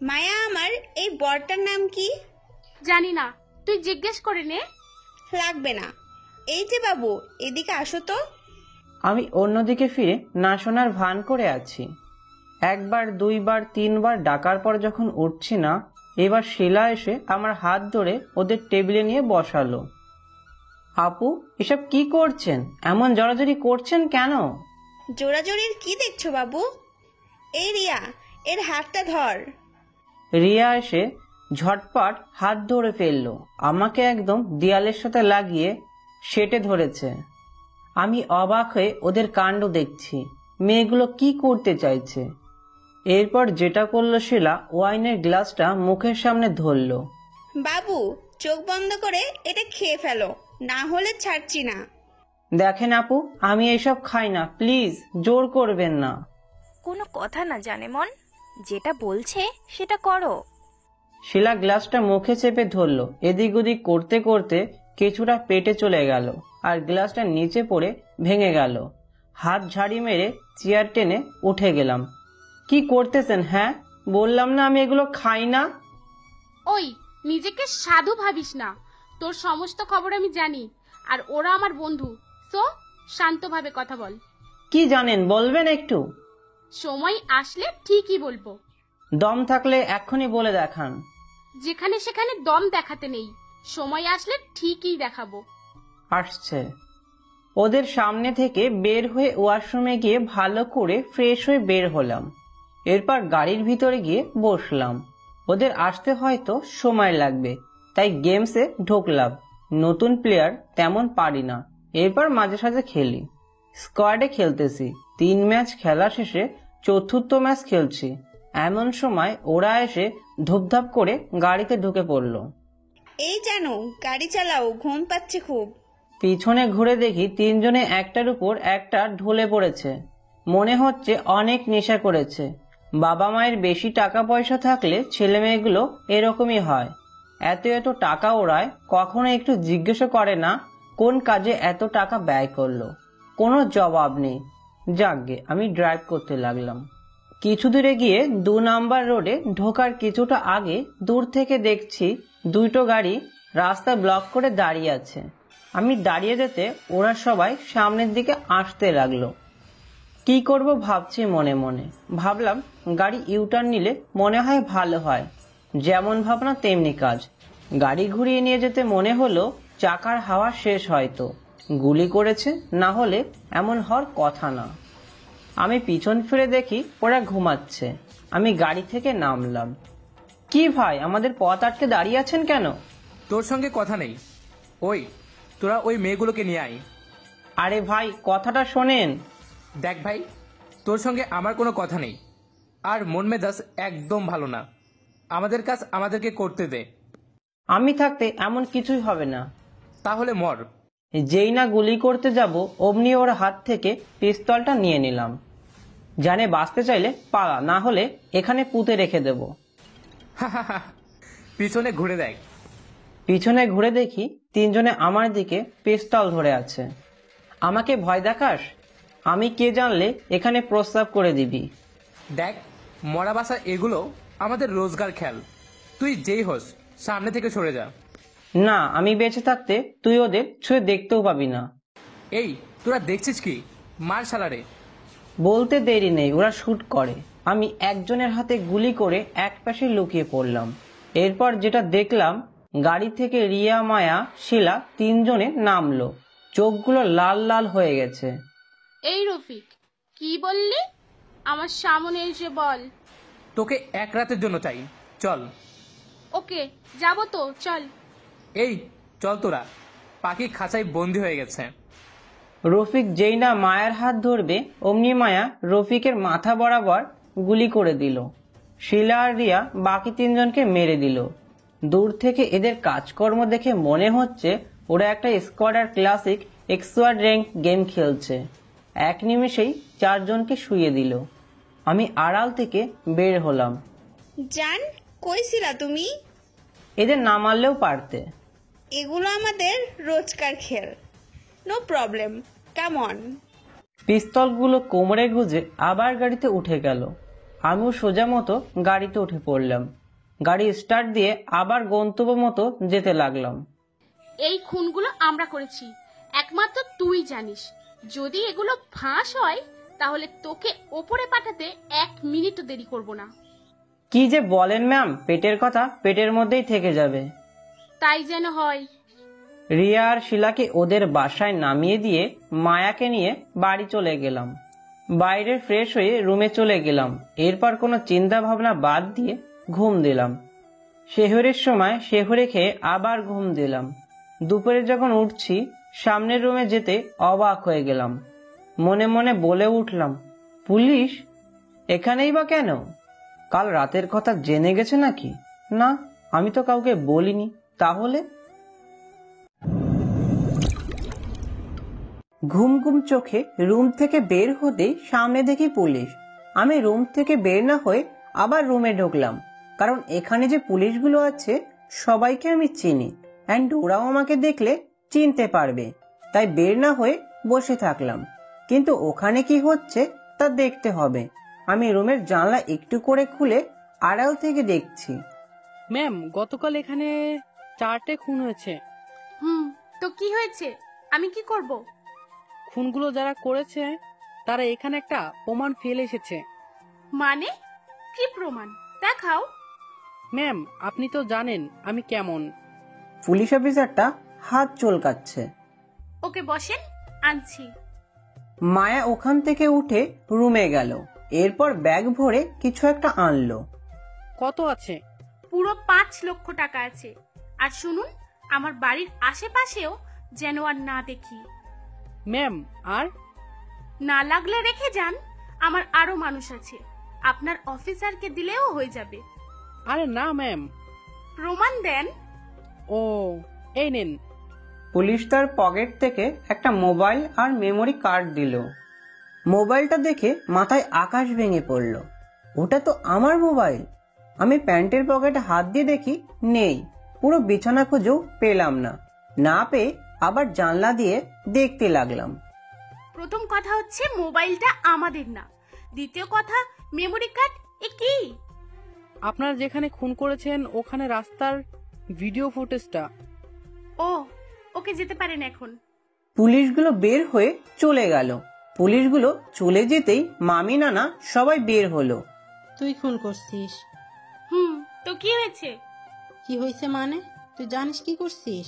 মায়া, আমার এই বরটার নাম কি? জানি না, তুই জিজ্ঞেস করে নে। লাগবে না। এই যে বাবু, এদিকে আসো তো। আমি অন্যদিকে ফিরে না শোনার ভান করে আছি। একবার, দুইবার, তিনবার ডাকার পর যখন উঠছি না, এবার শিলা এসে আমার হাত ধরে ওদের টেবিলে নিয়ে বসালো। আপু, এসব কি করছেন? এমন জড়াজড়ি করছেন কেন? জোরাজোরির কি দেখছো বাবু? এই রিয়া, এর হাতটা ধর। রিয়া এসে ঝটপট হাত ধরে ফেললো, আমাকে একদম দেয়ালের সাথে লাগিয়ে সেটে ধরেছে। আমি অবাক হয়ে ওদের কাণ্ড দেখছি, মেয়েগুলো কি করতে চাইছে। এরপর যেটা করলো শিলা, ওয়াইনের গ্লাসটা মুখের সামনে ধরলো। বাবু, চোখ বন্ধ করে এটা খেয়ে ফেলো, না হলে ছাড়ছি না। দেখেন আপু, আমি এসব খাই না, প্লিজ জোর করবেন না। কোনো কথা না জানে মন, যেটা বলছে সেটা করো। শিলা গ্লাসটা মুখে চেপে ধরলো, এদিক ওদিক করতে করতে কিছুটা পেটে চলে গেল আর গ্লাসটা নিচে পড়ে ভেঙে গেল। হাত ঝাড়ি মেরে চেয়ার টেনে উঠে গেলাম। কি করতেছেন? হ্যাঁ, বললাম না আমি এগুলো খাই না। ওই, নিজেকে সাধু ভাবিস না। তোর সমস্ত খবর আমি জানি, আর ওরা আমার বন্ধু। সো শান্তভাবে কথা বল। কি জানেন বলবেন একটু? সময় আসলে ঠিকই বলবো। দম থাকলে এক্ষুনি বলে দেখান। যেখানে সেখানে দম দেখাতে নেই, সময় আসলে ঠিকই দেখাবো। আসছে। ওদের সামনে থেকে বের হয়ে ওয়াশরুমে গিয়ে ভালো করে ফ্রেশ হয়ে বের হলাম। এরপর গাড়ির ভিতরে গিয়ে বসলাম। ওদের আসতে হয়তো সময় লাগবে, তাই গেমসে ঢুকলাম। নতুন প্লেয়ার তেমন পারি না, এরপর মাঝে সাঝে খেলি। স্কোয়াডে খেলতেছি। 3 ম্যাচ খেলা শেষে 4র্থ ম্যাচ খেলছি। এমন সময় ওরা এসে ধুপধাপ করে গাড়িতে ঢুকে পড়লো। এই জানো, গাড়ি চালাও, ঘুম পাচ্ছে খুব। পিছনে ঘুরে দেখি 3 জনে একটার উপর একটা ঢলে পড়েছে। মনে হচ্ছে অনেক নেশা করেছে। বাবা মায়ের বেশি টাকা পয়সা থাকলে ছেলে মেয়েগুলো এরকমই হয়। এত এত টাকা ওড়ায়, কখনো একটু জিজ্ঞেসও করে না কোন কাজে এত টাকা ব্যয় করলো। কোনো জবাব নেই। যাকগে, আমি ড্রাইভ করতে লাগলাম। কিছু দূরে গিয়ে 2 নাম্বার রোডে ঢোকার কিছুটা আগে দূর থেকে দেখছি 2টো গাড়ি রাস্তা ব্লক করে দাঁড়িয়ে আছে। আমি দাঁড়িয়ে যেতে ওরা সবাই সামনের দিকে আসতে লাগলো। কি করব ভাবছি মনে মনে। ভাবলাম গাড়ি ইউটার্ন নিলে মনে হয় ভালো হয়। যেমন ভাবনা তেমনি কাজ। গাড়ি ঘুরিয়ে নিয়ে যেতে মনে হলো চাকার হাওয়া শেষ, হয়তো গুলি করেছে, না হলে এমন হওয়ার কথা না। আমি পিছন ফিরে দেখি ওরা ঘুমাচ্ছে। আমি গাড়ি থেকে নামলাম। কি ভাই, আমাদের পথ আটকে দাঁড়িয়ে আছেন কেন? তোর সঙ্গে কথা নেই। ওই, তোরা ওই মেয়েগুলোকে নিয়ে আয়। আরে ভাই, কথাটা শোনেন। দেখ ভাই, তোর সঙ্গে আমার কোনো কথা নেই, আর মন মেজাজ একদম ভালো না। আমাদের কাজ আমাদেরকে করতে দে। আমি থাকতে এমন কিছুই হবে না। তাহলে মর। যেই না গুলি করতে যাব, অমনি ওর হাত থেকে পিস্তলটা নিয়ে নিলাম। জানে বাঁচতে চাইলে পালা, না হলে এখানে পুঁতে রেখে দেব। পিছনে ঘুরে দেখ। পিছনে ঘুরে দেখি 3 জনে আমার দিকে পিস্তল ধরে আছে। আমাকে ভয় দেখাস? আমি কে জানলে এখানে প্রস্তাব করে দিবি। দেখ, মরা বাসা এগুলো আমাদের রোজগার খেয়াল। তুই যেই হোস, সামনে থেকে সরে যা। না, আমি বেঁচে থাকতে তুই ওদের ছুঁয়ে দেখতেও পাবি না। এই, তোরা দেখছিস কি? মার শালারে। বলতে দেরি নেই, ওরা শুট করে। আমি একজনের হাতে গুলি করে এক পাশে লুকিয়ে পড়লাম। এরপর যেটা দেখলাম, গাড়ি থেকে রিয়া, মায়া, শিলা 3 জনে নামলো। চোখগুলো লাল লাল হয়ে গেছে। এই রফিক, কি বললি? আমার সামনে এসে বল। তোকে এক রাতের জন্য চাই, চল। ওকে, যাবো তো, চল। এই চল, তোরা। পাখি খাঁচায় বন্দি হয়ে গেছে। রফিক যেই না মায়ার হাত ধরবে, অমনি মায়া রফিকের মাথা বরাবর গুলি করে দিল। শিলা আর রিয়া বাকি 3 জনকে মেরে দিল। দূর থেকে এদের কাজকর্ম দেখে মনে হচ্ছে ওরা একটা স্কোয়াডার ক্লাসিক এক্সোয়াড র্যাঙ্ক গেম খেলছে। এক নিমেষেই 4 জনকে শুইয়ে দিল। আমি আড়াল থেকে বের হলাম। জান, কই ছিলা তুমি? এদের না মারলেও পারতে। এগুলো আমাদের রোজকার খেল। No problem, come on. পিস্তলগুলো কোমরে গুজে আবার গাড়িতে উঠে গেল। আমিও সোজা মতো গাড়িতে উঠে পড়লাম। গাড়ি স্টার্ট দিয়ে আবার গন্তব্য মতো যেতে লাগলাম। এই খুনগুলো আমরা করেছি, একমাত্র তুই জানিস। যদি এগুলো ফাঁস হয় তাহলে তোকে ওপরে পাঠাতে 1 মিনিটও দেরি করব না। কি যে বলেন ম্যাম, পেটের কথা পেটের মধ্যেই থেকে যাবে। তাই যেন হয়। রিয়া আর শিলাকে ওদের বাসায় নামিয়ে দিয়ে মায়াকে নিয়ে বাড়ি চলে গেলাম। বাইরে ফ্রেশ হয়ে রুমে চলে গেলাম। এরপর কোনো চিন্তা ভাবনা বাদ দিয়ে ঘুম দিলাম। সেহরের সময় সেহরে খেয়ে আবার ঘুম দিলাম। দুপুরে যখন উঠছি সামনের রুমে যেতে অবাক হয়ে গেলাম। মনে মনে বলে উঠলাম, পুলিশ এখানেই বা কেন? কাল রাতের কথা জেনে গেছে নাকি? না, আমি তো কাউকে বলিনি। তাহলে ঘুম ঘুম চোখে রুম থেকে বের হতেই সামনে দেখি পুলিশ। আমি রুম থেকে বের না হয়ে আবার রুমে ঢুকলাম, কারণ এখানে যে পুলিশগুলো আছে সবাইকে আমি চিনি, অ্যান্ড ওরাও আমাকে দেখলে চিনতে পারবে। তাই বের না হয়ে বসে থাকলাম। কিন্তু ওখানে কি হচ্ছে তা দেখতে হবে। আমি রুমের জানলা একটু করে খুলে আড়াল থেকে দেখছি। ম্যাম, গতকাল এখানে 4টে খুন হয়েছে। তো কি হয়েছে? আমি কি করব? খুনগুলো যারা করেছে তারা এখানে একটা প্রমাণ ফেলে এসেছে। মানে কি প্রমাণ? দেখাও। ম্যাম, আপনি তো জানেন আমি কেমন। পুলিশ অফিসারটা হাত চুলকাচ্ছে। ওকে বসেন, আনছি। মায়া ওখান থেকে উঠে রুমে গেল। এরপর ব্যাগ ভরে কিছু একটা আনলো। কত আছে? পুরো 5 লক্ষ টাকা আছে। আর শুনুন, আমার বাড়ির আশেপাশেও যেন আর না দেখি। ম্যাম, আর না লাগলে রেখে যান, আমার আরো মানুষ আছে। আপনার অফিসারকে দিলেও হয়ে যাবে। আরে না ম্যাম। প্রমাণ দেন। ও, এই নেন। পুলিশ তার পকেট থেকে একটা মোবাইল আর মেমোরি কার্ড দিল। মোবাইলটা দেখে মাথায় আকাশ ভেঙে পড়ল। ওটা তো আমার মোবাইল। আমি প্যান্টের পকেটে হাত দিয়ে দেখি নেই। পুরো বিছানা খুঁজেও পেলাম না। না পেয়ে আবার জানলা দিয়ে দেখতে লাগলাম। প্রথম কথা হচ্ছে মোবাইলটা আমাদের না। দ্বিতীয় কথা, মেমোরি কার্ড এ কি? আপনারা যেখানে খুন করেছেন ওখানে রাস্তার ভিডিও ফুটেজটা। ও, ওকে যেতে পারেন এখন। পুলিশগুলো বের হয়ে চলে গেল। পুলিশগুলো চলে যেতেই মামি নানা সবাই বের হলো। তুই খুন করছিস? তো কি হয়েছে? কি হয়েছে মানে? তুই জানিস কি করছিস?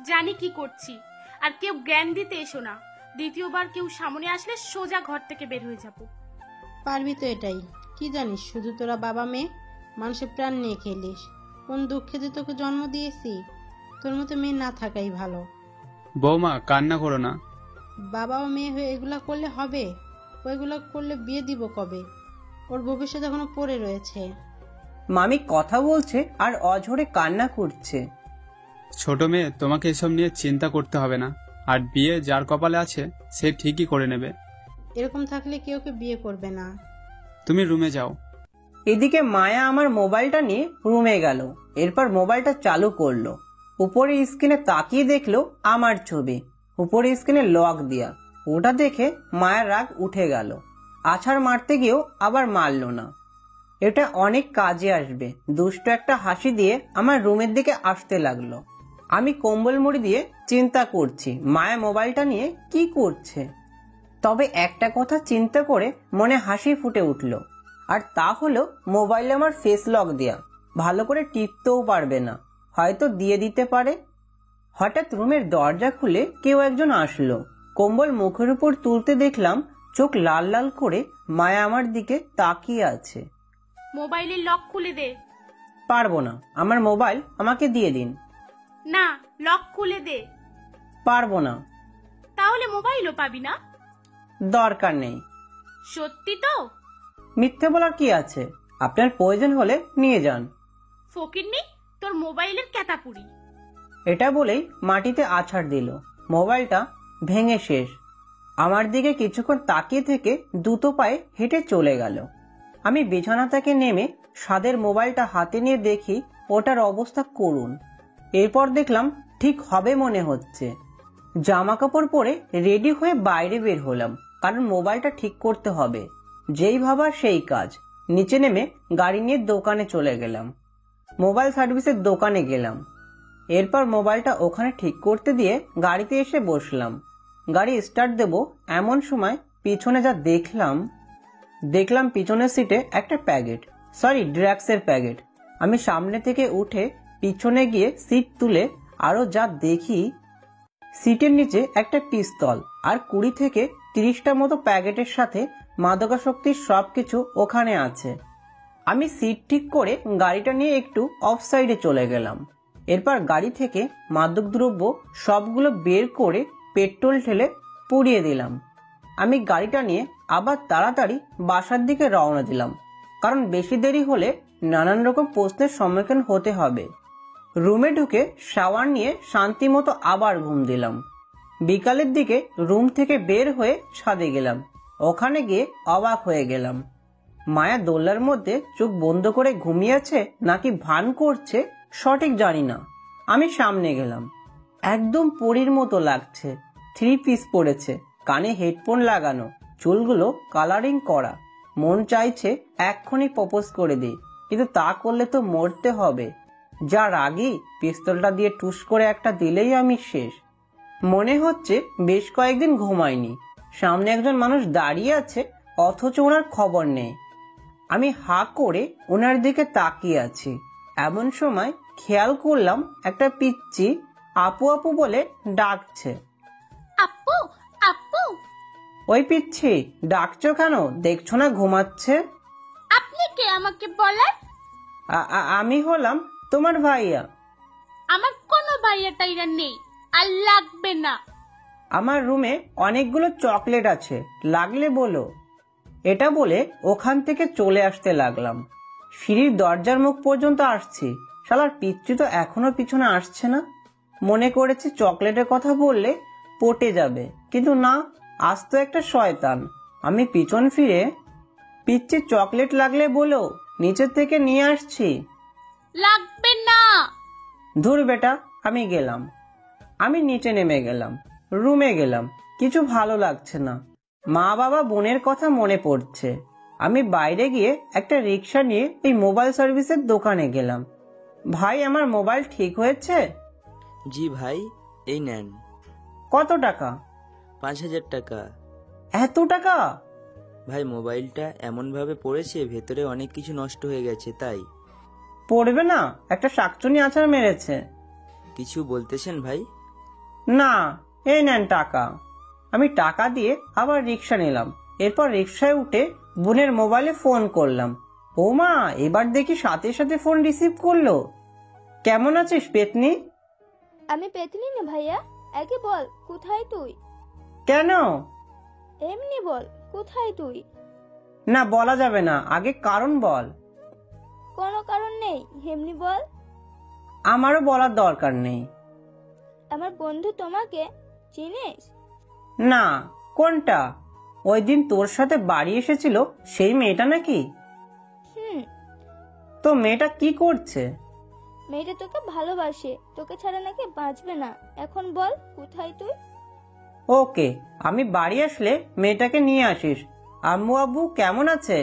জানি কি করছি। আর কেউ জ্ঞান দিতে এসো না। দ্বিতীয়বার কেউ সামনে আসলে সোজা ঘর থেকে বের হয়ে যাব। পারবি তো এটাই। কি জানিস শুধু তোরা বাবা মেয়ে মানুষের প্রাণ নিয়ে খেলিস। কোন দুঃখে যে তোকে জন্ম দিয়েছি। তোর মতো মেয়ে না থাকাই ভালো। বৌমা, কান্না করো না। বাবা ও মেয়ে হয়ে এগুলা করলে হবে? ওইগুলো করলে বিয়ে দিব কবে? ওর ভবিষ্যৎ এখনো পড়ে রয়েছে। মামি কথা বলছে আর অঝরে কান্না করছে। ছোট মেয়ে, তোমাকে এসব নিয়ে চিন্তা করতে হবে না। আর বিয়ে যার কপালে আছে সে ঠিকই করে নেবে। এরকম থাকলে কেউ বিয়ে করবে না। তুমি রুমে যাও। এদিকে মায়া আমার মোবাইলটা নিয়ে রুমে গেল। এরপর মোবাইলটা চালু করলো। উপরে স্ক্রিনে তাকিয়ে দেখলো আমার ছবি। উপরে স্ক্রিনে লক দিয়া। ওটা দেখে মায়ের রাগ উঠে গেল। আছাড় মারতে গিয়েও আবার মারলো না। এটা অনেক কাজে আসবে। দুষ্ট একটা হাসি দিয়ে আমার রুমের দিকে আসতে লাগলো। আমি কম্বল মুড়ি দিয়ে চিন্তা করছি মায়া মোবাইলটা নিয়ে কি করছে। তবে একটা কথা চিন্তা করে মনে হাসি ফুটে উঠল। আর তা হলো মোবাইলে আমার ফেস লক দেয়া। ভালো করে টিপতেও পারবে না, হয়তো দিয়ে দিতে পারে। হঠাৎ রুমের দরজা খুলে কেউ একজন আসলো। কম্বল মুখের উপর তুলতে দেখলাম চোখ লাল লাল করে মায়া আমার দিকে তাকিয়ে আছে। মোবাইলের লক খুলে দে। পারবো না, আমার মোবাইল আমাকে দিয়ে দিন। না, লক খুলে দে। পারবো না। তাহলে মোবাইলও পাবি না। দরকার নেই। সত্যি তো? মিথ্যে বলার কি আছে? আপনার প্রয়োজন হলে নিয়ে যান। ফকিন্নি, তোর মোবাইলের ক্যাতাপুরি। এটা বলেই মাটিতে আছাড় দিল। মোবাইলটা ভেঙে শেষ। আমার দিকে কিছুক্ষণ তাকিয়ে থেকে দ্রুত পায়ে হেঁটে চলে গেল। আমি বিছানা থেকে নেমে সাদের মোবাইলটা হাতে নিয়ে দেখি ওটার অবস্থা করুন। এরপর দেখলাম ঠিক হবে মনে হচ্ছে। জামা কাপড় পরে রেডি হয়ে বাইরে বের হলাম, কারণ মোবাইলটা ঠিক করতে হবে। যেই ভাবা সেই কাজ। নিচে নেমে গাড়ি নিয়ে দোকানে চলে গেলাম। মোবাইল সার্ভিসের দোকানে গেলাম। এরপর মোবাইলটা ওখানে ঠিক করতে দিয়ে গাড়িতে এসে বসলাম। গাড়ি স্টার্ট দেব এমন সময় পিছনে যা দেখলাম পিছনের সিটে একটা প্যাকেট, সরি ড্রাগসের প্যাকেট। আমি সামনে থেকে উঠে পিছনে গিয়ে সিট তুলে আরো যা দেখি, সিটের নিচে একটা পিস্তল আর 20 থেকে 30টা মতো প্যাকেটের সাথে মাদকাসক্তির সবকিছু ওখানে আছে। আমি সিট ঠিক করে গাড়িটা নিয়ে একটু অফ সাইডে চলে গেলাম। এরপর গাড়ি থেকে মাদকদ্রব্য সবগুলো বের করে পেট্রোল ঢেলে পুড়িয়ে দিলাম। আমি গাড়িটা নিয়ে আবার তাড়াতাড়ি বাসার দিকে রওনা দিলাম, কারণ বেশি দেরি হলে নানান রকম প্রশ্নের সম্মুখীন হতে হবে। রুমে ঢুকে শাওয়ার নিয়ে শান্তি মতো আবার ঘুম দিলাম। বিকালের দিকে রুম থেকে বের হয়ে ছাদে গেলাম। ওখানে গিয়ে অবাক হয়ে গেলাম। মায়া দোলনার মধ্যে চোখ বন্ধ করে ঘুমিয়েছে নাকি ভান করছে সঠিক জানি না। আমি সামনে গেলাম। একদম পরীর মতো লাগছে। 3 পিস পরেছে, কানে হেডফোন লাগানো, চুলগুলো কালারিং করা। মন চাইছে এক্ষুনি প্রপোজ করে দিই, কিন্তু তা করলে তো মরতে হবে। যা রাগি, পিস্তলটা দিয়ে টুস করে একটা দিলেই আমি শেষ। মনে হচ্ছে বেশ কয়েকদিন ঘুমাইনি। সামনে একজন মানুষ দাঁড়িয়ে আছে, অথচ ওনার খবর নেই। আমি হা করে ওনার দিকে তাকিয়ে আছি। এমন সময় খেয়াল করলাম একটা পিচ্চি আপু আপু বলে ডাকছে। আপু আপু। ওই পিচ্ছি, ডাকছো কেন? দেখছো না ঘুমাচ্ছে? আপনি কে আমাকে বলার? আমি হলাম তোমার ভাইয়া। আমার কোনো ভাইয়া টাইরা নেই, আর লাগবে না। আমার রুমে অনেকগুলো চকলেট আছে, লাগলে বলো। এটা বলে ওখান থেকে চলে আসতে লাগলাম। সিঁড়ির দরজার মুখ পর্যন্ত আসছি, শালার পিচ্চি তো এখনো পিছনে আসছে না। মনে করেছে চকলেটের কথা বললে পটে যাবে, কিন্তু না, আজ তো একটা শয়তান। আমি পিছন ফিরে, পিচ্চি চকলেট লাগলে বলো, নিচের থেকে নিয়ে আসছি। লাগবে না। ধুর বেটা, আমি গেলাম। আমি নিচে নেমে গেলাম, রুমে গেলাম। কিছু ভালো লাগছে না। মা বাবা বোনের কথা মনে পড়ছে। আমি বাইরে গিয়ে একটা রিক্সা নিয়ে এই মোবাইল সার্ভিসের দোকানে গেলাম। ভাই, আমার মোবাইল ঠিক হয়েছে? জি ভাই, এই নেন। কত টাকা? 5000 টাকা। এত টাকা? ভাই, মোবাইলটা এমন ভাবে পড়েছে, ভেতরে অনেক কিছু নষ্ট হয়ে গেছে, তাই। পড়বে না, একটা শাকচুনি আছাড় মেরেছে। কিছু বলতেছেন ভাই? না, এই নেন টাকা। আমি টাকা দিয়ে আবার রিক্সা নিলাম। এরপর রিক্সায় উঠে বোনের মোবাইলে ফোন করলাম। ও মা, এবার দেখি সাথে সাথে ফোন রিসিভ করলো। কেমন আছিস পেতনি? আমি পেতনি না ভাইয়া, আগে বল কোথায় তুই? কেন? এমনি বল, কোথায় তুই? না, বলা যাবে না, আগে কারণ বল। কোনো কারণ নেই, এমনি বল। আমারও বলার দরকার নেই। আমার বন্ধু তোমাকে চিনিস? না। কোনটা? ওই দিন তোর সাথে বাড়ি এসেছিল সেই মেয়েটা নাকি? তো মেয়েটা কি করছে? মেয়েটা তোকে ভালোবাসে, তোকে ছাড়া নাকি বাঁচবে না। এখন বল কোথায় তুই? ওকে, আমি বাড়ি আসলে মেয়েটাকে নিয়ে আসিস। আম্মু আব্বু কেমন আছে?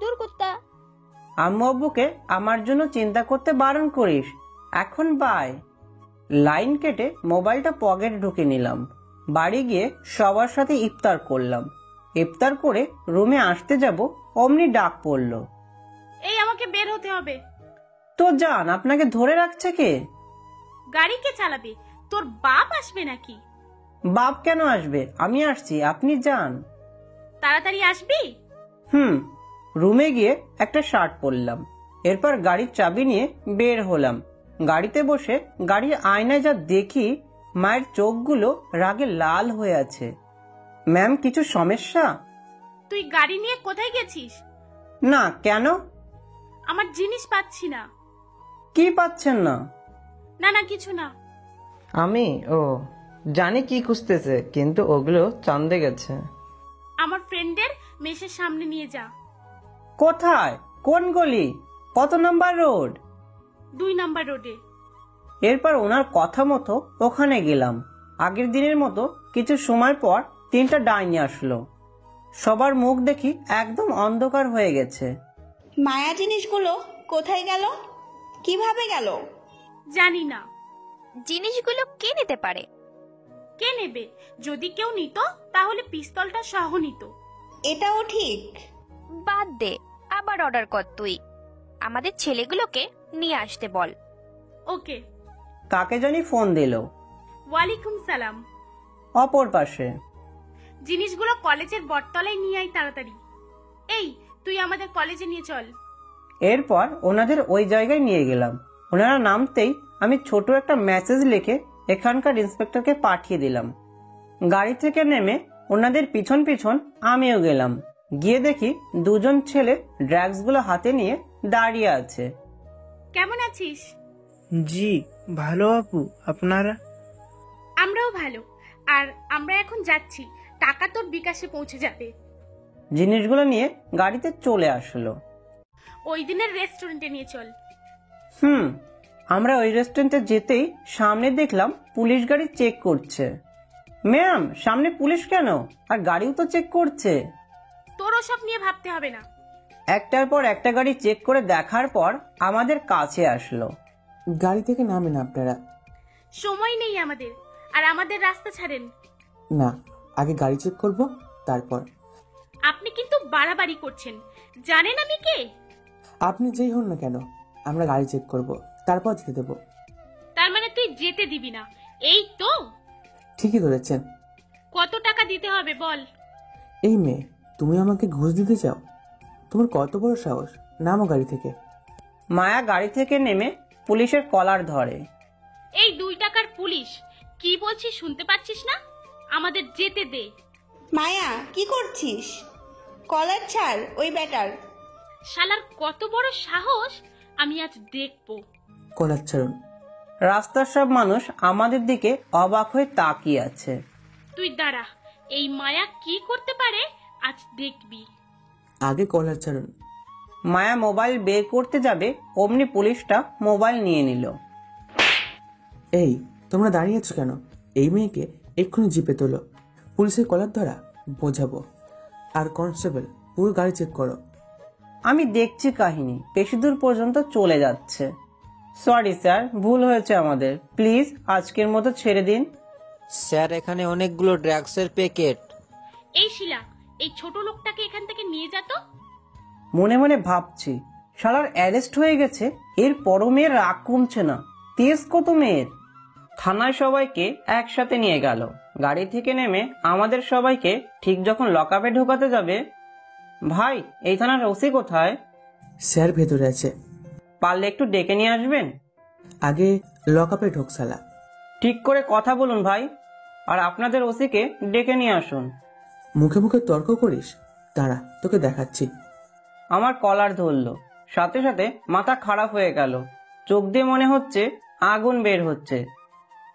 দূর কুত্তা। আম্মু আব্বুকে আমার জন্য চিন্তা করতে বারণ করিস। এখন বাই। লাইন কেটে মোবাইলটা পকেটে ঢুকে নিলাম। বাড়ি গিয়ে সবার সাথে ইফতার করলাম। ইফতার করে রুমে আসতে যাব, অমনি ডাক পড়ল। এই, আমাকে বের হতে হবে। তো যান, আপনাকে ধরে রাখছে কে? গাড়ি কে চালাবে? তোর বাপ আসবে নাকি? বাপ কেন আসবে? আমি আসছি, আপনি যান। তাড়াতাড়ি আসবি? রুমে গিয়ে একটা শার্ট পরলাম। এরপর গাড়ির চাবি নিয়ে বের হলাম। গাড়িতে বসে গাড়ির আয়নায় যা দেখি, মায়ের চোখগুলো রাগে লাল হয়ে আছে। ম্যাম, কিছু সমস্যা? তুই গাড়ি নিয়ে কোথায় গেছিস? না, কেন? আমার জিনিস পাচ্ছি না। কি পাচ্ছেন না? না না, কিছু না। আমি জানি কি খুঁজতেছে, কিন্তু ওগুলো চাঁদে গেছে। আমার ফ্রেন্ডের মেসের সামনে নিয়ে যা। কোথায়? কোন গলি? কত নাম্বার রোড? 2 নাম্বার রোডে। এরপর ওনার কথা মতো ওখানে গেলাম। আগের দিনের মতো কিছু সময় পর 3টা ডাইনি আসলো। সবার মুখ দেখি একদম অন্ধকার হয়ে গেছে। মায়া জিনিসগুলো কোথায় গেল? কিভাবে গেল? জানি না। জিনিসগুলো কে নিতে পারে? কে নেবে? যদি কেউ নিত তাহলে পিস্তলটা সহ নিত। এটাও ঠিক। বাদ দে, আবার অর্ডার কর তুই। আমাদের ছেলেগুলোকে নিয়ে আসতে বল। ওকে। কাকে জানি ফোন দিল। ওয়ালাইকুম সালাম। অপর পাশে। জিনিসগুলো কলেজের বটতলায় নিয়ে আয় তাড়াতাড়ি। এই, তুই আমাদের কলেজে নিয়ে চল। এরপর ওনাদের ওই জায়গায় নিয়ে গেলাম। ওনারা নামতেই আমি ছোট একটা মেসেজ লিখে এখানকার ইন্সপেক্টরকে পাঠিয়ে দিলাম। গাড়ি থেকে নেমে ওনাদের পিছন পিছন আমিও গেলাম। গিয়ে দেখি 2জন ছেলে ড্রাগসগুলো হাতে নিয়ে দাঁড়িয়ে আছে। কেমন আছিস? জি ভালো আপু, আপনারা? আমরাও ভালো। আর আমরা এখন যাচ্ছি, টাকা তোর বিকাশে পৌঁছে যাবে। জিনিসগুলো নিয়ে গাড়িতে চলে আসলো। ওই দিনের রেস্টুরেন্টে নিয়ে চল। আমরা ওই রেস্টুরেন্টে যেতেই সামনে দেখলাম পুলিশ গাড়ি চেক করছে। ম্যাম, সামনে পুলিশ কেন? আর গাড়িও তো চেক করছে। তোর ওসব নিয়ে ভাবতে হবে না। একটার পর একটা গাড়ি চেক করে দেখার পর আমাদের কাছে আসলো। গাড়ি থেকে নামেন আপনারা। সময় নেই আমাদের, আর আমাদের রাস্তা ছাড়েন। না, আগে গাড়ি চেক করব, তারপর। আপনি কিন্তু বাড়াবাড়ি করছেন। জানেন আমি কে? আপনি যেই হন না কেন, আমরা গাড়ি চেক করব, তারপর যেতে দেব। তার মানে তুই যেতে দিবি না, এই তো? ঠিকই ধরেছেন। কত টাকা দিতে হবে বল? এই মেয়ে, তুমি আমাকে ঘুষ দিতে চাও? তোমার কত বড় সাহস! নামো গাড়ি থেকে। মায়া গাড়ি থেকে নেমে পুলিশের কলার ধরে। এই 2 টাকার পুলিশ, কি বলছিস শুনতে পাচ্ছিস না? আমাদের যেতে দে। মায়া, কি করছিস? কলার ছাড় ওই ব্যাটার। শালার কত বড় সাহস, আমি আজ দেখবো। কলার ছাড়ুন। রাস্তার সব মানুষ আমাদের দিকে অবাক হয়ে তাকিয়ে আছে। তুই দাঁড়া, এই মায়া কি করতে পারে আজ দেখবি। আগে কলার ছাড়ুন। মায়া মোবাইল বের করতে যাবে, অমনি পুলিশটা মোবাইল নিয়ে নিল। এই, তোমরা দাঁড়িয়ে আছো কেন? এই মেয়েকে এক্ষুনি জিপে তোলো। পুলিশের কলার ধরা বোঝাবো। আর কনস্টেবল, পুরো গাড়ি চেক করো। আমি দেখছি কাহিনী বেশি দূর পর্যন্ত চলে যাচ্ছে। সরি স্যার, ভুল হয়েছে আমাদের, প্লিজ আজকের মতো ছেড়ে দিন। স্যার, এখানে অনেকগুলো ড্রাগসের প্যাকেট। এই শিলা, এই ছোট লোকটাকে এখান থেকে নিয়ে যা তো। মনে মনে ভাবছি, শালার অ্যারেস্ট হয়ে গেছে, এর পরও মেয়ের রাগ কমছে না। তেজ কত মেয়ের। থানায় সবাইকে একসাথে নিয়ে গেল। গাড়ি থেকে নেমে আমাদের সবাইকে ঠিক যখন লকআপে ঢোকাতে যাবে, ভাই এই থানার ওসি কোথায়? স্যার ভেতরে আছে। পারলে একটু ডেকে নিয়ে আসবেন। আগে লকআপে ঢোক শালা। ঠিক করে কথা বলুন ভাই, আর আপনাদের ওসিকে ডেকে নিয়ে আসুন। মুখে মুখে তর্ক করিস? দাঁড়া, তোকে দেখাচ্ছি। আমার কলার ধরলো, সাথে সাথে মাথা খারাপ হয়ে গেল। চোখ দিয়ে মনে হচ্ছে আগুন বের হচ্ছে।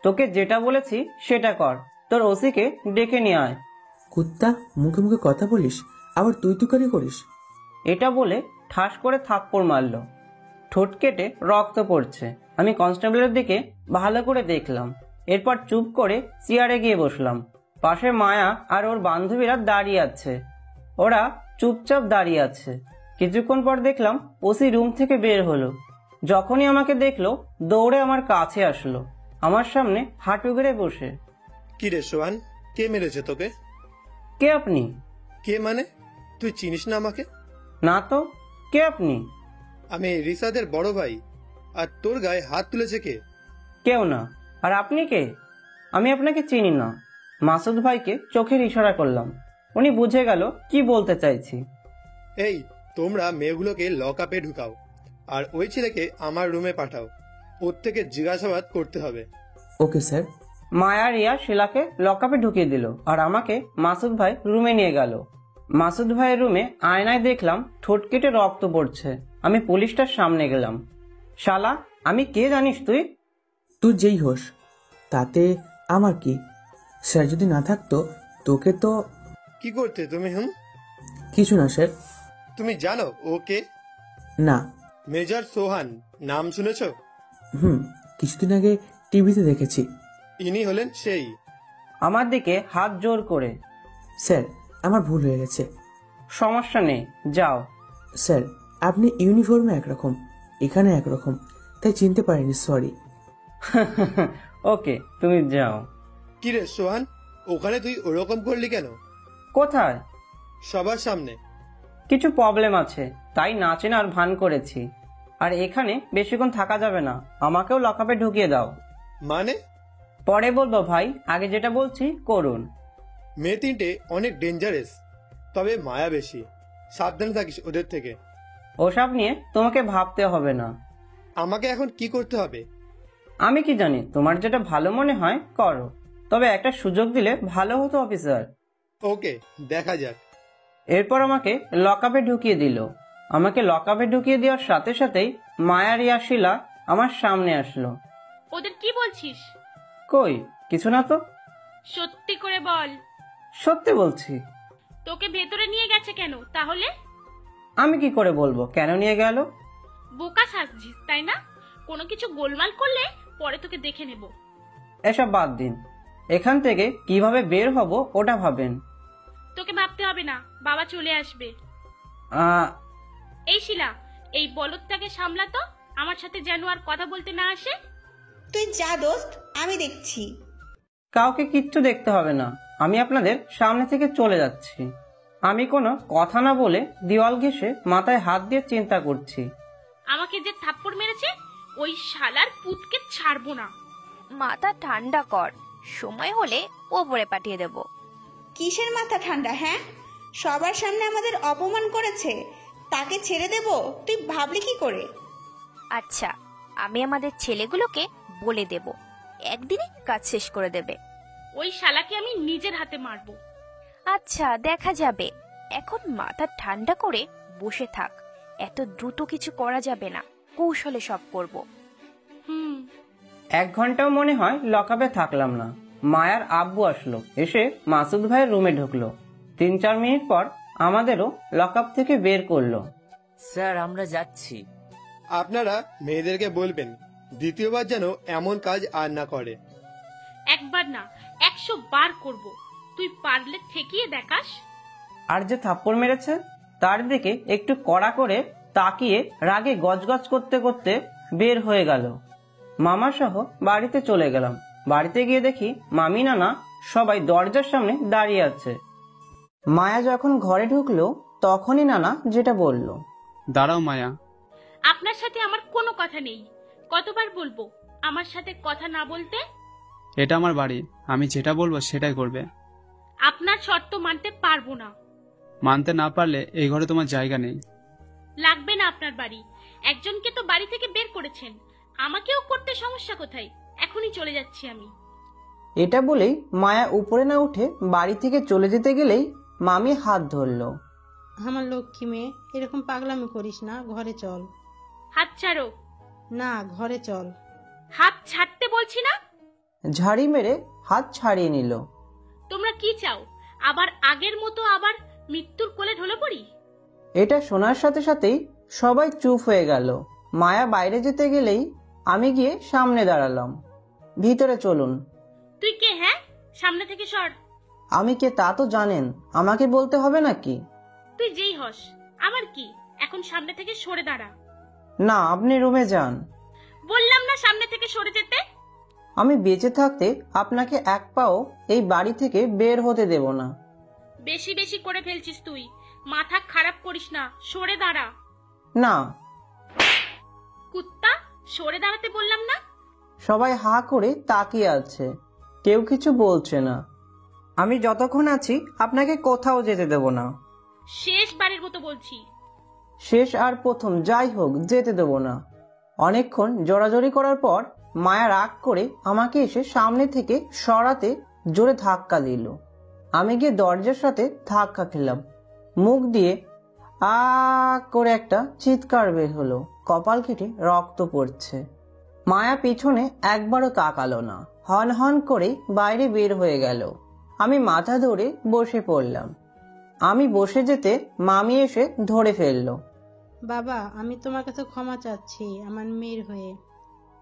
তোকে যেটা বলেছি সেটা কর, তোর ওসিকে ডেকে নিয়ে আয়। কুত্তা, মুখে মুখে কথা বলিস, আবার তুই তুকারি করিস। এটা বলে ঠাস করে থাপ্পড় মারলো। ঠোঁট কেটে রক্ত পড়ছে। আমি কনস্টেবলের দিকে ভালো করে দেখলাম, এরপর চুপ করে চেয়ারে গিয়ে বসলাম। পাশে মায়া আর ওর বান্ধবীরা দাঁড়িয়ে আছে। ওরা চুপচাপ দাঁড়িয়ে আছে। কিছুক্ষণ পর দেখলাম ওসি রুম থেকে বের হলো। যখনই আমাকে দেখলো দৌড়ে আমার কাছে আসলো, আমার সামনে হাঁটু গেড়ে বসে। কি রে সোহান, কে মেরেছে তোকে? কে আপনি? কে মানে? তুই চিনিস না আমাকে? না তো, কে আপনি? আমি রিসাদের বড় ভাই। আর তোর গায়ে হাত তুলেছে কে? কেউ না। আর আপনি কে? আমি আপনাকে চিনি না। মাসুদ ভাইকে চোখের ইশারা করলাম, উনি বুঝে গেল কি বলতে চাইছি। এই, তোমরা মেয়েগুলোকে লকআপে ঢুকাও, আর ওই ছেলেকে আমার রুমে পাঠাও। ওর থেকে জিজ্ঞাসাবাদ করতে হবে। Okay sir. মায়া রিয়া শিলাকে লকআপে ঢুকিয়ে দিল, আর আমাকে মাসুদ ভাই রুমে নিয়ে গেল। মাসুদ ভাইয়ের রুমে আয়নায় দেখলাম ঠোঁট কেটে রক্ত পড়ছে। আমি পুলিশটার সামনে গেলাম। শালা, আমি কে জানিস তুই? তুই যেই হোস, তাতে আমার কি? স্যার যদি না থাকতো তোকে তো। কি করতে তুমি? কিছু না স্যার। তুমি জানো ও কে? না। মেজর সোহান, নাম শুনেছো? কিছুদিন আগে টিভিতে দেখেছি। ইনি হলেন সেই। আমার দিকে হাত জোর করে। স্যার, আমার ভুল হয়ে গেছে। সমস্যা নেই, যাও। স্যার, আপনি ইউনিফর্মে একরকম, এখানে একরকম, তাই চিনতে পারিনি, সরি। ওকে, তুমি যাও। কি রে সোহান, ওখানে তুই ওরকম করলি কেন? কোথায়? সবার সামনে। কিছু প্রবলেম আছে, তাই না চেনার ভান করেছি। আর এখানে বেশিক্ষণ থাকা যাবে না, আমাকেও লকআপে ঢুকিয়ে দাও। মানে? পরে বলবো ভাই, আগে যেটা বলছি করুন। মেয়ে তিনটে অনেক ডেঞ্জারাস, তবে মায়া বেশি, সাবধানে থাকিস ওদের থেকে। ওসব নিয়ে তোমাকে ভাবতে হবে না। আমাকে এখন কি করতে হবে? আমি কি জানি, তোমার যেটা ভালো মনে হয় করো, তবে একটা সুযোগ দিলে ভালো হতো অফিসার। ওকে, দেখা যাক। এরপর আমাকে লকআপে ঢুকিয়ে দিল। আমাকে লকআপে ঢুকিয়ে দেওয়ার সাথে সাথেই মায়া, রিয়া, শিলা আমার সামনে আসলো। ওদের কি বলছিস? কই কিছু না তো। সত্যি করে বল। সত্যি বলছি। তোকে ভেতরে নিয়ে গেছে কেন তাহলে? আমি কি করে বলবো কেন নিয়ে গেল? বোকা সাজছিস তাই না? কোনো কিছু গোলমাল করলে পরে তোকে দেখে নেব। এসব বাদ দিন, এখান থেকে কিভাবে বের হব ওটা ভাবেন। তোকে ভাবতে হবে না, বাবা চলে আসবে। এই শিলা, এই বলদটাকে সামলাতো, আমার সাথে যেন আর কথা বলতে না আসে। তুই যা দোস্ত, আমি দেখছি। কাউকে কিচ্ছু দেখতে হবে না, আমি আপনাদের সামনে থেকে চলে যাচ্ছি। আমি কোনো কথা না বলে দেওয়াল ঘেঁষে মাথায় হাত দিয়ে চিন্তা করছি। আমাকে যে থাপ্পড় মেরেছে ওই শালার পুতকে ছাড়বো না। মাথা ঠান্ডা কর, সময় হলে ওপরে পাঠিয়ে দেব। কিসের মাথা ঠান্ডা? হ্যাঁ, সবার সামনে আমাদের অপমান করেছে, তাকে ছেড়ে দেব? তুই ভাবলি কি করে? আচ্ছা, আমি আমাদের ছেলেগুলোকে বলে দেব, একদিনে কাজ শেষ করে দেবে। ওই শালাকে আমি নিজের হাতে মারবো। আচ্ছা, দেখা যাবে। এখন মাথা ঠান্ডা করে বসে থাক, এত দ্রুত কিছু করা যাবে না, কৌশলে সব করব। 1 ঘন্টাও মনে হয় লকআপে থাকলাম না। মায়ার আব্বু আসলো, এসে মাসুদ ভাইয়ের রুমে ঢুকলো। 3-4 মিনিট পর আমাদেরও লকআপ থেকে বের করলো। স্যার, আমরা যাচ্ছি। আপনারা মেয়েদেরকে বলবেন দ্বিতীয়বার যেন এমন কাজ আর না করে। একবার না, 100 বার করব। তুই পারলে ঠেকিয়ে দেখাস। আর যে থাপ্পড় মেরেছে তার দিকে একটু কড়া করে তাকিয়ে রাগে গজগজ করতে করতে বের হয়ে গেল। মামা সহ বাড়িতে চলে গেলাম। বাড়িতে গিয়ে দেখি মামি, নানা সবাই দরজার সামনে দাঁড়িয়ে আছে। মায়া যখন ঘরে ঢুকলো তখনই নানা যেটা বলল, দাঁড়াও মায়া, আপনার সাথে আমার কোনো কথা নেই। কতবার বলবো আমার সাথে কথা না বলতে? এটা আমার বাড়ি, আমি যেটা বলবো সেটাই করবে। আপনার শর্ত মানতে পারবো না। মানতে না পারলে এই ঘরে তোমার জায়গা নেই। লাগবে না আপনার বাড়ি, একজনকে তো বাড়ি থেকে বের করেছেন, আমাকেও করতে সমস্যা কোথায়? এখনই চলে যাচ্ছি আমি। এটা বলেই মায়া উপরে না উঠে বাড়ি থেকে চলে যেতে গেলেই মামি হাত ধরলো। আমার লক্ষ্মী মেয়ে, এরকম পাগলামি করিস না, ঘরে চল। হাত ছাড়ো। না, ঘরে চল। হাত ছাড়তে বলছি না। ঝাড়ি মেরে হাত ছাড়িয়ে নিল। তোমরা কি চাও? আবার আগের মতো আবার মৃত্যুর কোলে ঢলে পড়ি? এটা শোনার সাথে সাথেই সবাই চুপ হয়ে গেল। মায়া বাইরে যেতে গেলেই আমি গিয়ে সামনে দাঁড়ালাম। ভিতরে চলুন। তুই কে? হ্যাঁ, সামনে থেকে সর। আমি কে তা তো জানেন, আমাকে বলতে হবে নাকি? তুই যেই হস, আমার কি? এখন সামনে থেকে সরে দাঁড়া। না, আপনি রুমে যান। বললাম না সামনে থেকে সরে যেতে। আমি বেঁচে থাকতে আপনাকে এক পাও এই বাড়ি থেকে বের হতে দেব না। বেশি বেশি করে ফেলছিস তুই, মাথা খারাপ করিস না, সরে দাঁড়া। না। কুত্তা, সরে দাঁড়াতে বললাম না? সবাই হা করে তাকিয়ে আছে, কেউ কিছু বলছে না। আমি যতক্ষণ আছি আপনাকে কোথাও যেতে দেব না। শেষবারের মতো বলছি। শেষ আর প্রথম যাই হোক, যেতে দেব না। অনেকক্ষণ জোরাজোরি করার পর মায়া রাগ করে আমাকে এসে সামনে থেকে সরাতে জোরে ধাক্কা দিল। আমি গিয়ে দরজার সাথে ধাক্কা খেলাম। মুখ দিয়ে আ করে একটা চিৎকার বের হলো, কপাল কেটে রক্ত পড়ছে। মায়া পিছনে একবারও তাকালো না, হন হন করে বাইরে বের হয়ে গেল। আমি মাথা ধরে বসে পড়লাম। আমি বসে যেতে মামি এসে ধরে ফেললো। বাবা, আমি তোমার কাছে ক্ষমা চাচ্ছি আমার মেয়ের হয়ে।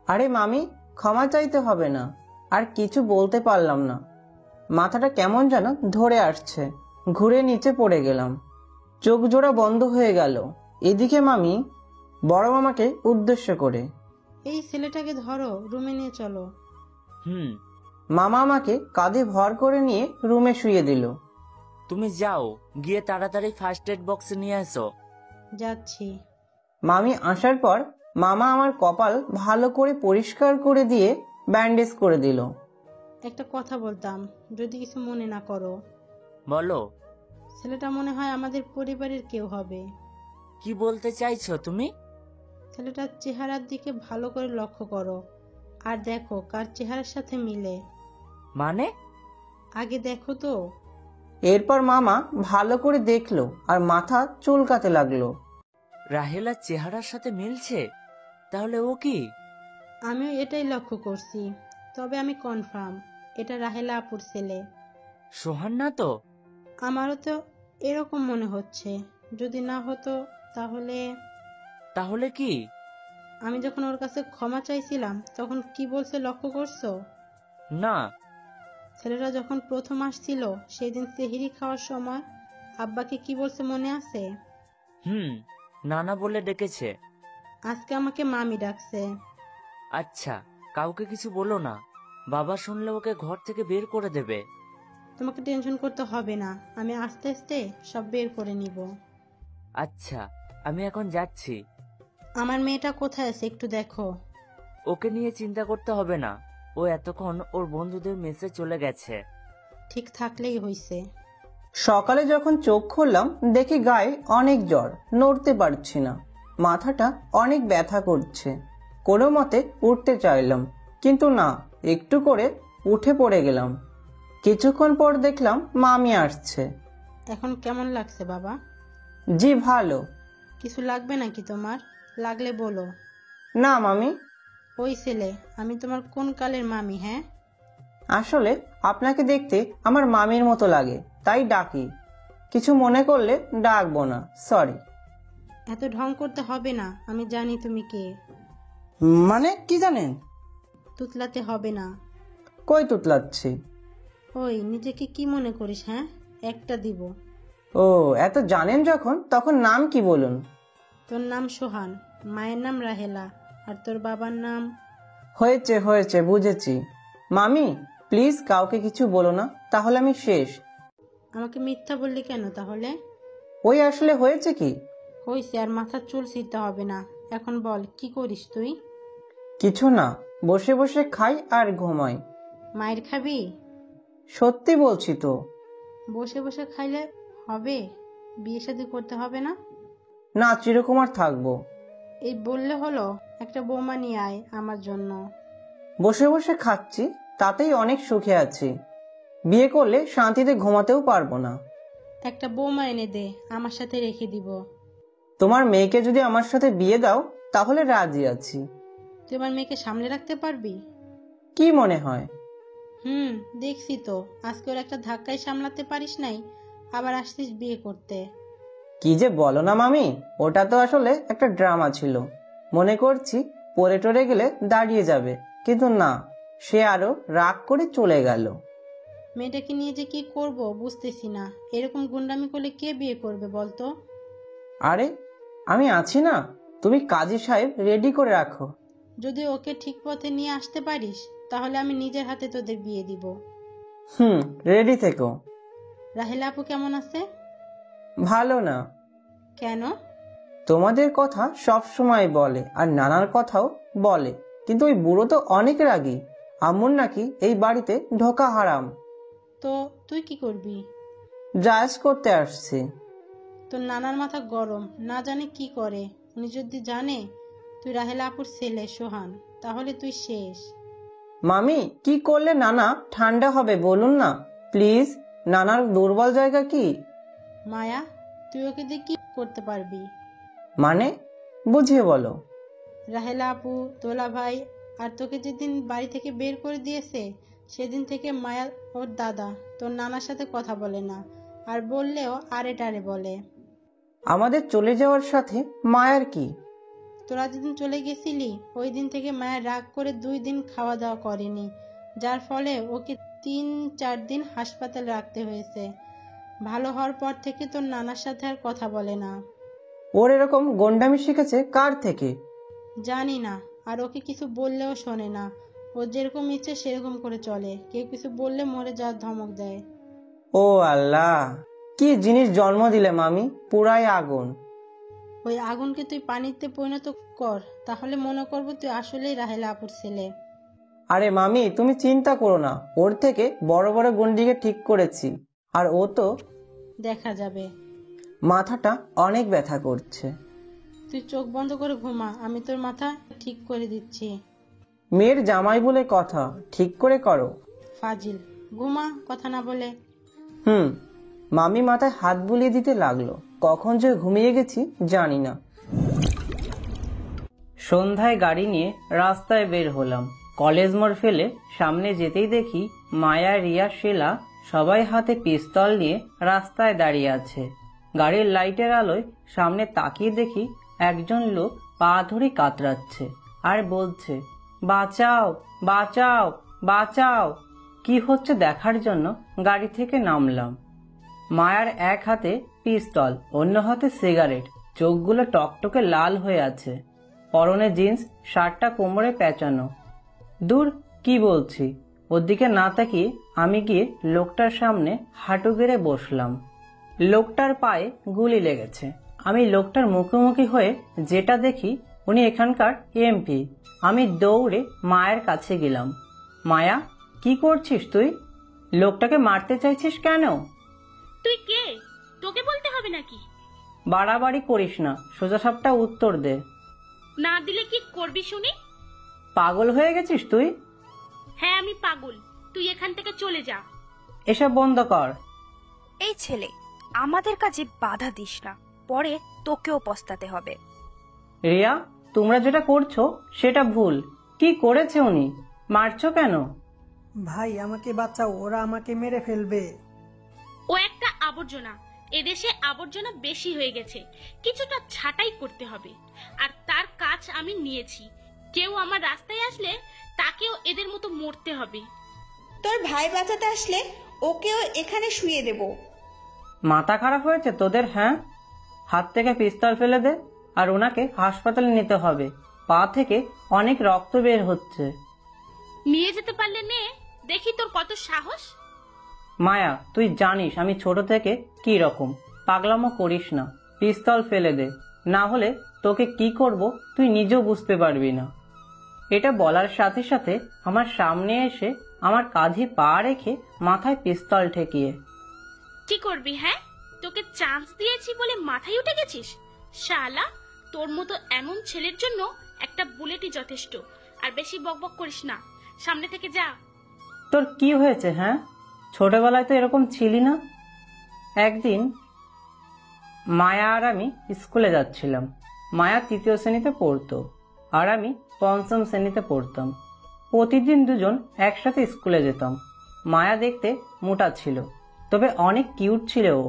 আরে মামি, ক্ষমা চাইতে হবে না। আর কিছু বলতে পারলাম না, মাথাটা কেমন যেন ধরে আসছে, ঘুরে নিচে পড়ে গেলাম। চোখ জোড়া বন্ধ হয়ে গেল। এদিকে মামি বড় মামাকে উদ্দেশ্য করে, এই ছেলেটাকে ধরো, রুমে নিয়ে চলো। মামা আমাকে কাঁধে ভর করে নিয়ে রুমে শুইয়ে দিল। তুমি যাও, গিয়ে তাড়াতাড়ি ফার্স্ট এড বক্স নিয়ে আসো। যাচ্ছি। মামি আসার পর মামা আমার কপাল ভালো করে পরিষ্কার করে দিয়ে ব্যান্ডেজ করে দিল। একটা কথা বলতাম, যদি কিছু মনে না করো। বলো। ছেলেটা মনে হয় আমাদের পরিবারের কেউ হবে। কি বলতে চাইছো তুমি? ছেলেটার চেহারার দিকে ভালো করে লক্ষ্য করো, আর দেখো কার চেহারার সাথে মিলে। মানে? আগে দেখো তো। এরপর মামা ভালো করে দেখলো আর মাথা চুলকাতে লাগলো। রাহেলার চেহারার সাথে মিলছে? তাহলে ও কি? আমিও এটাই লক্ষ্য করছি, তবে আমি কনফার্ম এটা রাহেলা আপুর ছেলে। সোহান না তো? আমারও তো এরকম মনে হচ্ছে। যদি না হতো তাহলে? তাহলে কি? আমি যখন ওর কাছে ক্ষমা চাইছিলাম তখন কি বলছে লক্ষ্য করছো? না। ছেলেটা যখন প্রথম আসছিল সেদিন সেহরি খাওয়ার সময় আব্বাকে কি বলছে মনে আছে? নানা বলে ডেকেছে। আজকে আমাকে মামি ডাকছে। আচ্ছা, কাউকে কিছু বলো না, বাবা শুনলে ওকে ঘর থেকে বের করে দেবে। তোমাকে টেনশন করতে হবে না, আমি আস্তে আস্তে সব বের করে নিব। আচ্ছা, আমি এখন যাচ্ছি। আমার মেয়েটা কোথায় আছে একটু দেখো। ওকে নিয়ে চিন্তা করতে হবে না, ও এতক্ষণ ওর বন্ধুদের মেসে চলে গেছে। ঠিক থাকলেই হইছে। সকালে যখন চোখ খুললাম দেখি গায়ে অনেক জ্বর, নড়তে পারছি না, মাথাটা অনেক ব্যথা করছে। কোনো মতে উঠতে চাইলাম, কিন্তু না, একটু করে উঠে পড়ে গেলাম। কিছুক্ষণ পর দেখলাম মামি আসছে। এখন কেমন লাগছে বাবা? জি ভালো। কিছু লাগবে নাকি তোমার? লাগলে বলো। না মামি। ওই ছেলে, আমি তোমার কোন কালের মামি? হ্যাঁ, আসলে আপনাকে দেখতে আমার মামির মতো লাগে, তাই ডাকি। কিছু মনে করলে ডাকবো না, সরি। এত ঢং করতে হবে না, আমি জানি তুমি কে। মানে কি জানেন? তুতলাতে হবে না। কই তুতলাচ্ছি? ওই নিজেকে কি মনে করিস? হ্যাঁ, একটা দিব। ও, এত জানেন যখন, তখন নাম কি বলুন? তোর নাম সোহান, মায়ের নাম রাহেলা, আর তোর বাবার নাম? হয়েছে হয়েছে, বুঝেছি। মামি প্লিজ কাউকে কিছু বলো না, তাহলে আমি শেষ। আমাকে মিথ্যা বললি কেন তাহলে? ওই আসলে হয়েছে কি? হয়েছে, আর মাথার চুল ছিঁড়তে হবে না। এখন বল, কি করিস তুই? কিছু না, বসে বসে খাই আর ঘুমাই। মায়ের খাবি? সত্যি বলছি তো। বসে বসে খাইলে হবে? বিয়ে শাদী করতে হবে না? না, চিরকুমার থাকবো। এই বললে হলো? একটা বৌমা নিয়ে আয় আমার জন্য। বসে বসে খাচ্ছি, তাতেই অনেক সুখে আছি। বিয়ে করলে শান্তিতে ঘুমাতেও পারবো না। একটা বৌমা এনে দে, আমার সাথে রেখে দিব। তোমার মেয়েকে যদি আমার সাথে বিয়ে দাও তাহলে রাজি আছি। তুই আমার মেয়েকে সামলে রাখতে পারবি? কি মনে হয়? দেখছি তো, আজকে ওর একটা ধাক্কায় সামলাতে পারিস নাই, আবার আসছিস বিয়ে করতে। কি যে বলো না মামি, ওটা তো আসলে একটা ড্রামা ছিল। মনে করছি পরে টরে গেলে দাঁড়িয়ে যাবে, কিন্তু না, সে আরো রাগ করে চলে গেল। মেয়েটাকে নিয়ে যে কি করব বুঝতেছি না। এরকম গুন্ডামি করলে কে বিয়ে করবে বলতো? আরে আমি আছি না, তুমি কাজী সাহেব রেডি করে রাখো। যদি ওকে ঠিক পথে নিয়ে আসতে পারিস তাহলে আমি নিজের হাতে তোদের বিয়ে দিব। রেডি থেকো। রাহেলা আপু কেমন আছে? ভালো না। কেন? তোমাদের কথা সব সময় বলে আর নানার কথাও বলে, কিন্তু ওই বুড়ো তো অনেক রাগী। আম্মুর নাকি এই বাড়িতে ঢোকা হারাম। তো তুই কি করবি? জায়েজ করতে আসছি। তোর নানার মাথা গরম, না জানে কি করে। উনি যদি জানে তুই রাহেলা আপুর ছেলে সোহান, তাহলে তুই শেষ। মামি কি করলে নানা ঠান্ডা হবে বলুন না প্লিজ। নানার দুর্বল জায়গা কি? মায়া, তুই ওকে দিয়ে কি করতে পারবি? মানে বুঝিয়ে বলো। রাহেলা আপু, তোলা ভাই আর তোকে যেদিন বাড়ি থেকে বের করে দিয়েছে সেদিন থেকে মায়া ওর দাদা তোর নানার সাথে কথা বলে না, আর বললেও আরে টারে বলে। আমাদের চলে যাওয়ার সাথে মায়ার কি? তোর তোরা যেদিন চলে গেছিলি ওই দিন থেকে মায়া রাগ করে 2 দিন খাওয়া দাওয়া করেনি, যার ফলে ওকে 3-4 দিন হাসপাতালে রাখতে হয়েছে। ভালো হওয়ার পর থেকে তোর নানার সাথে আর কথা বলে না। ওর এরকম গন্ডামি শিখেছে কার থেকে? জানি না, আর ওকে কিছু বললেও শোনে না। ও যেরকম ইচ্ছে সেরকম করে চলে, কেউ কিছু বললে মরে যাওয়ার ধমক দেয়। ও আল্লাহ, কি জিনিস জন্ম দিলে মামি, পুরাই আগুন। ওই আগুনকে তুই পানিতে পরিণত কর, তাহলে মনে করবো তুই আসলেই রাহেলা আপুর ছেলে। আরে মামি, তুমি চিন্তা করো না, ওর থেকে বড় বড় গন্ডিকে ঠিক করেছি। আর ও তো দেখা যাবে। মাথাটা অনেক ব্যথা করছে। তুই চোখ বন্ধ করে ঘুমা, আমি তোর মাথা ঠিক করে দিচ্ছি। মেয়ের জামাই বলে কথা, ঠিক করে করো। ফাজিল, ঘুমা কথা না বলে। মামি মাথায় হাত বুলিয়ে দিতে লাগলো, কখন যে ঘুমিয়ে গেছি জানি না। সন্ধ্যায় গাড়ি নিয়ে রাস্তায় বের হলাম। কলেজ মোড় ফেলে সামনে যেতেই দেখি মায়া, রিয়া, শিলা সবাই হাতে পিস্তল নিয়ে রাস্তায় দাঁড়িয়ে আছে। গাড়ির লাইটের আলোয় সামনে তাকিয়ে দেখি একজন লোক পা ধরে কাতরাচ্ছে আর বলছে, বাঁচাও বাঁচাও বাঁচাও। কি হচ্ছে দেখার জন্য গাড়ি থেকে নামলাম। মায়ার এক হাতে পিস্তল, অন্য হাতে সিগারেট, চোখগুলো টকটকে লাল হয়ে আছে। পরনে জিন্স, শার্টটা কোমরে পেঁচানো। দূর, কি বলছি। ওর দিকে না তাকিয়ে আমি গিয়ে লোকটার সামনে হাঁটু গেড়ে বসলাম। লোকটার পায়ে গুলি লেগেছে। আমি লোকটার মুখোমুখি হয়ে যেটা দেখি উনি এখানকার এমপি। আমি দৌড়ে মায়ের কাছে গেলাম। মায়া, কি করছিস তুই? লোকটাকে মারতে চাইছিস কেন? তুই কে? তোকে বলতে হবে নাকি? বাড়াবাড়ি করিস না, সোজাসাপটা উত্তর দে। না দিলে কি করবি শুনি? পাগল হয়ে গেছিস তুই? হ্যাঁ, আমি পাগল। তুই এখান থেকে চলে যা। এসব বন্ধ কর। এই ছেলে, আমাদের কাজে বাধা দিস না, পরে তোকেও পস্তাতে হবে। রিয়া, তোমরা যেটা করছো সেটা ভুল। কি করেছে উনি? মারছো কেন? ভাই আমাকে বাঁচাও, ওরা আমাকে মেরে ফেলবে। ও একটা আবর্জনা। এদেশে আবর্জনা বেশি হয়ে গেছে, কিছুটা ছাঁটাই করতে হবে। আর তার কাজ আমি নিয়েছি। কেউ আমার রাস্তায় আসলে তাকেও এদের মতো মরতে হবে। তোর ভাই বাঁচাতে আসলে ওকেও এখানে শুয়ে দেব। মাথা খারাপ হয়েছে তোদের? হ্যাঁ, হাত থেকে পিস্তল ফেলে দে। আর ওনাকে হাসপাতালে নিতে হবে, পা থেকে অনেক রক্ত বের হচ্ছে। নিয়ে যেতে পারলে নে, দেখি তোর কত সাহস। মায়া, তুই জানিস আমি ছোট থেকে কি রকম। পাগলামো করিস না, পিস্তল ফেলে দে, না হলে তোকে কি করব তুই নিজেও বুঝতে পারবি না। এটা বলার সাথে সাথে আমার সামনে এসে আমার কাঁধে পা রেখে মাথায় পিস্তল ঠেকিয়ে। কি করবি? হ্যাঁ, তোকে চান্স দিয়েছি বলে মাথায় উঠে গেছিস? শালা, তোর মতো এমন ছেলের জন্য একটা বুলেটই যথেষ্ট। আর বেশি বকবক করিস না, সামনে থেকে যা। তোর কি হয়েছে? হ্যাঁ, ছোটবেলায় তো এরকম ছিলি না। একদিন মায়া আর আমি স্কুলে যাচ্ছিলাম। মায়া 3য় শ্রেণীতে পড়তো আর আমি 5ম শ্রেণীতে পড়তাম। প্রতিদিন দুজন একসাথে স্কুলে যেতাম। মায়া দেখতে মোটা ছিল, তবে অনেক কিউট ছিল ও।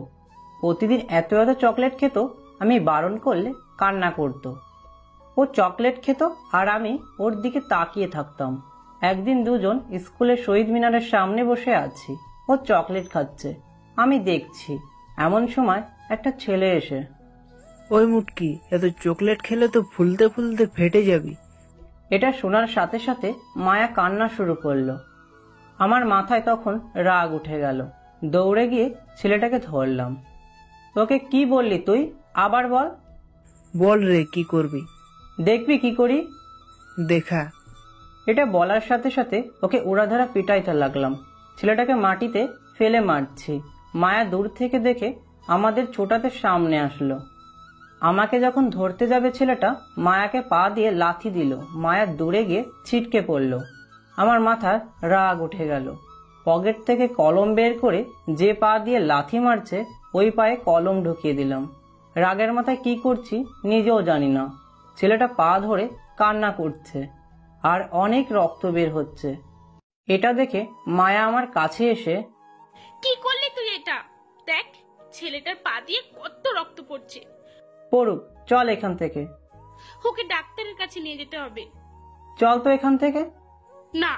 প্রতিদিন এত এত চকলেট খেত, আমি বারণ করলে কান্না করত। ও চকলেট খেত আর আমি ওর দিকে তাকিয়ে থাকতাম। একদিন দুজন স্কুলের শহীদ মিনারের সামনে বসে আছি, ও চকলেট খাচ্ছে, আমি দেখছি। এমন সময় একটা ছেলে এসে, ওই মুটকি, এত চকলেট খেলে তো ফুলতে ফুলতে ফেটে যাবি। এটা শোনার সাথে সাথে মায়া কান্না শুরু করলো। আমার মাথায় তখন রাগ উঠে গেল। দৌড়ে গিয়ে ছেলেটাকে ধরলাম। তোকে কি বললি তুই? আবার বল। বল রে, কি করবি? দেখবি কি করি, দেখা। এটা বলার সাথে সাথে ওকে উড়াধরা পিটাইতে লাগলাম। ছেলেটাকে মাটিতে ফেলে মারছি। মায়া দূর থেকে দেখে আমাদের ছোটাতে সামনে আসলো। আমাকে যখন ধরতে যাবে ছেলেটা মায়াকে পা দিয়ে লাথি দিল। মায়া দূরে গিয়ে ছিটকে পড়ল। আমার মাথায় রাগ উঠে গেল। পকেট থেকে কলম বের করে যে পা দিয়ে লাথি মারছে ওই পায়ে কলম ঢুকিয়ে দিলাম। রাগের মাথায় কি করছি নিজেও জানি না। ছেলেটা পা ধরে কান্না করছে আর অনেক রক্ত বের হচ্ছে। এটা দেখে মায়া আমার কাছে এসে, কি করলি তুই এটা? দেখ, ছেলেটার পা দিয়ে কত রক্ত পড়ছে। পড়ুক, চল এখান থেকে। ওকে ডাক্তারের কাছে নিয়ে যেতে হবে। চল তো এখান থেকে। না,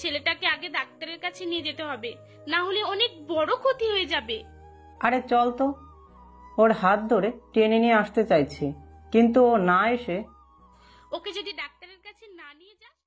ছেলেটাকে আগে ডাক্তারের কাছে নিয়ে যেতে হবে, না হলে অনেক বড় ক্ষতি হয়ে যাবে। আরে চল তো। ওর হাত ধরে টেনে নিয়ে আসতে চাইছি, কিন্তু ও না এসে ওকে যদি ডাক্তারের কাছে না নিয়ে যাস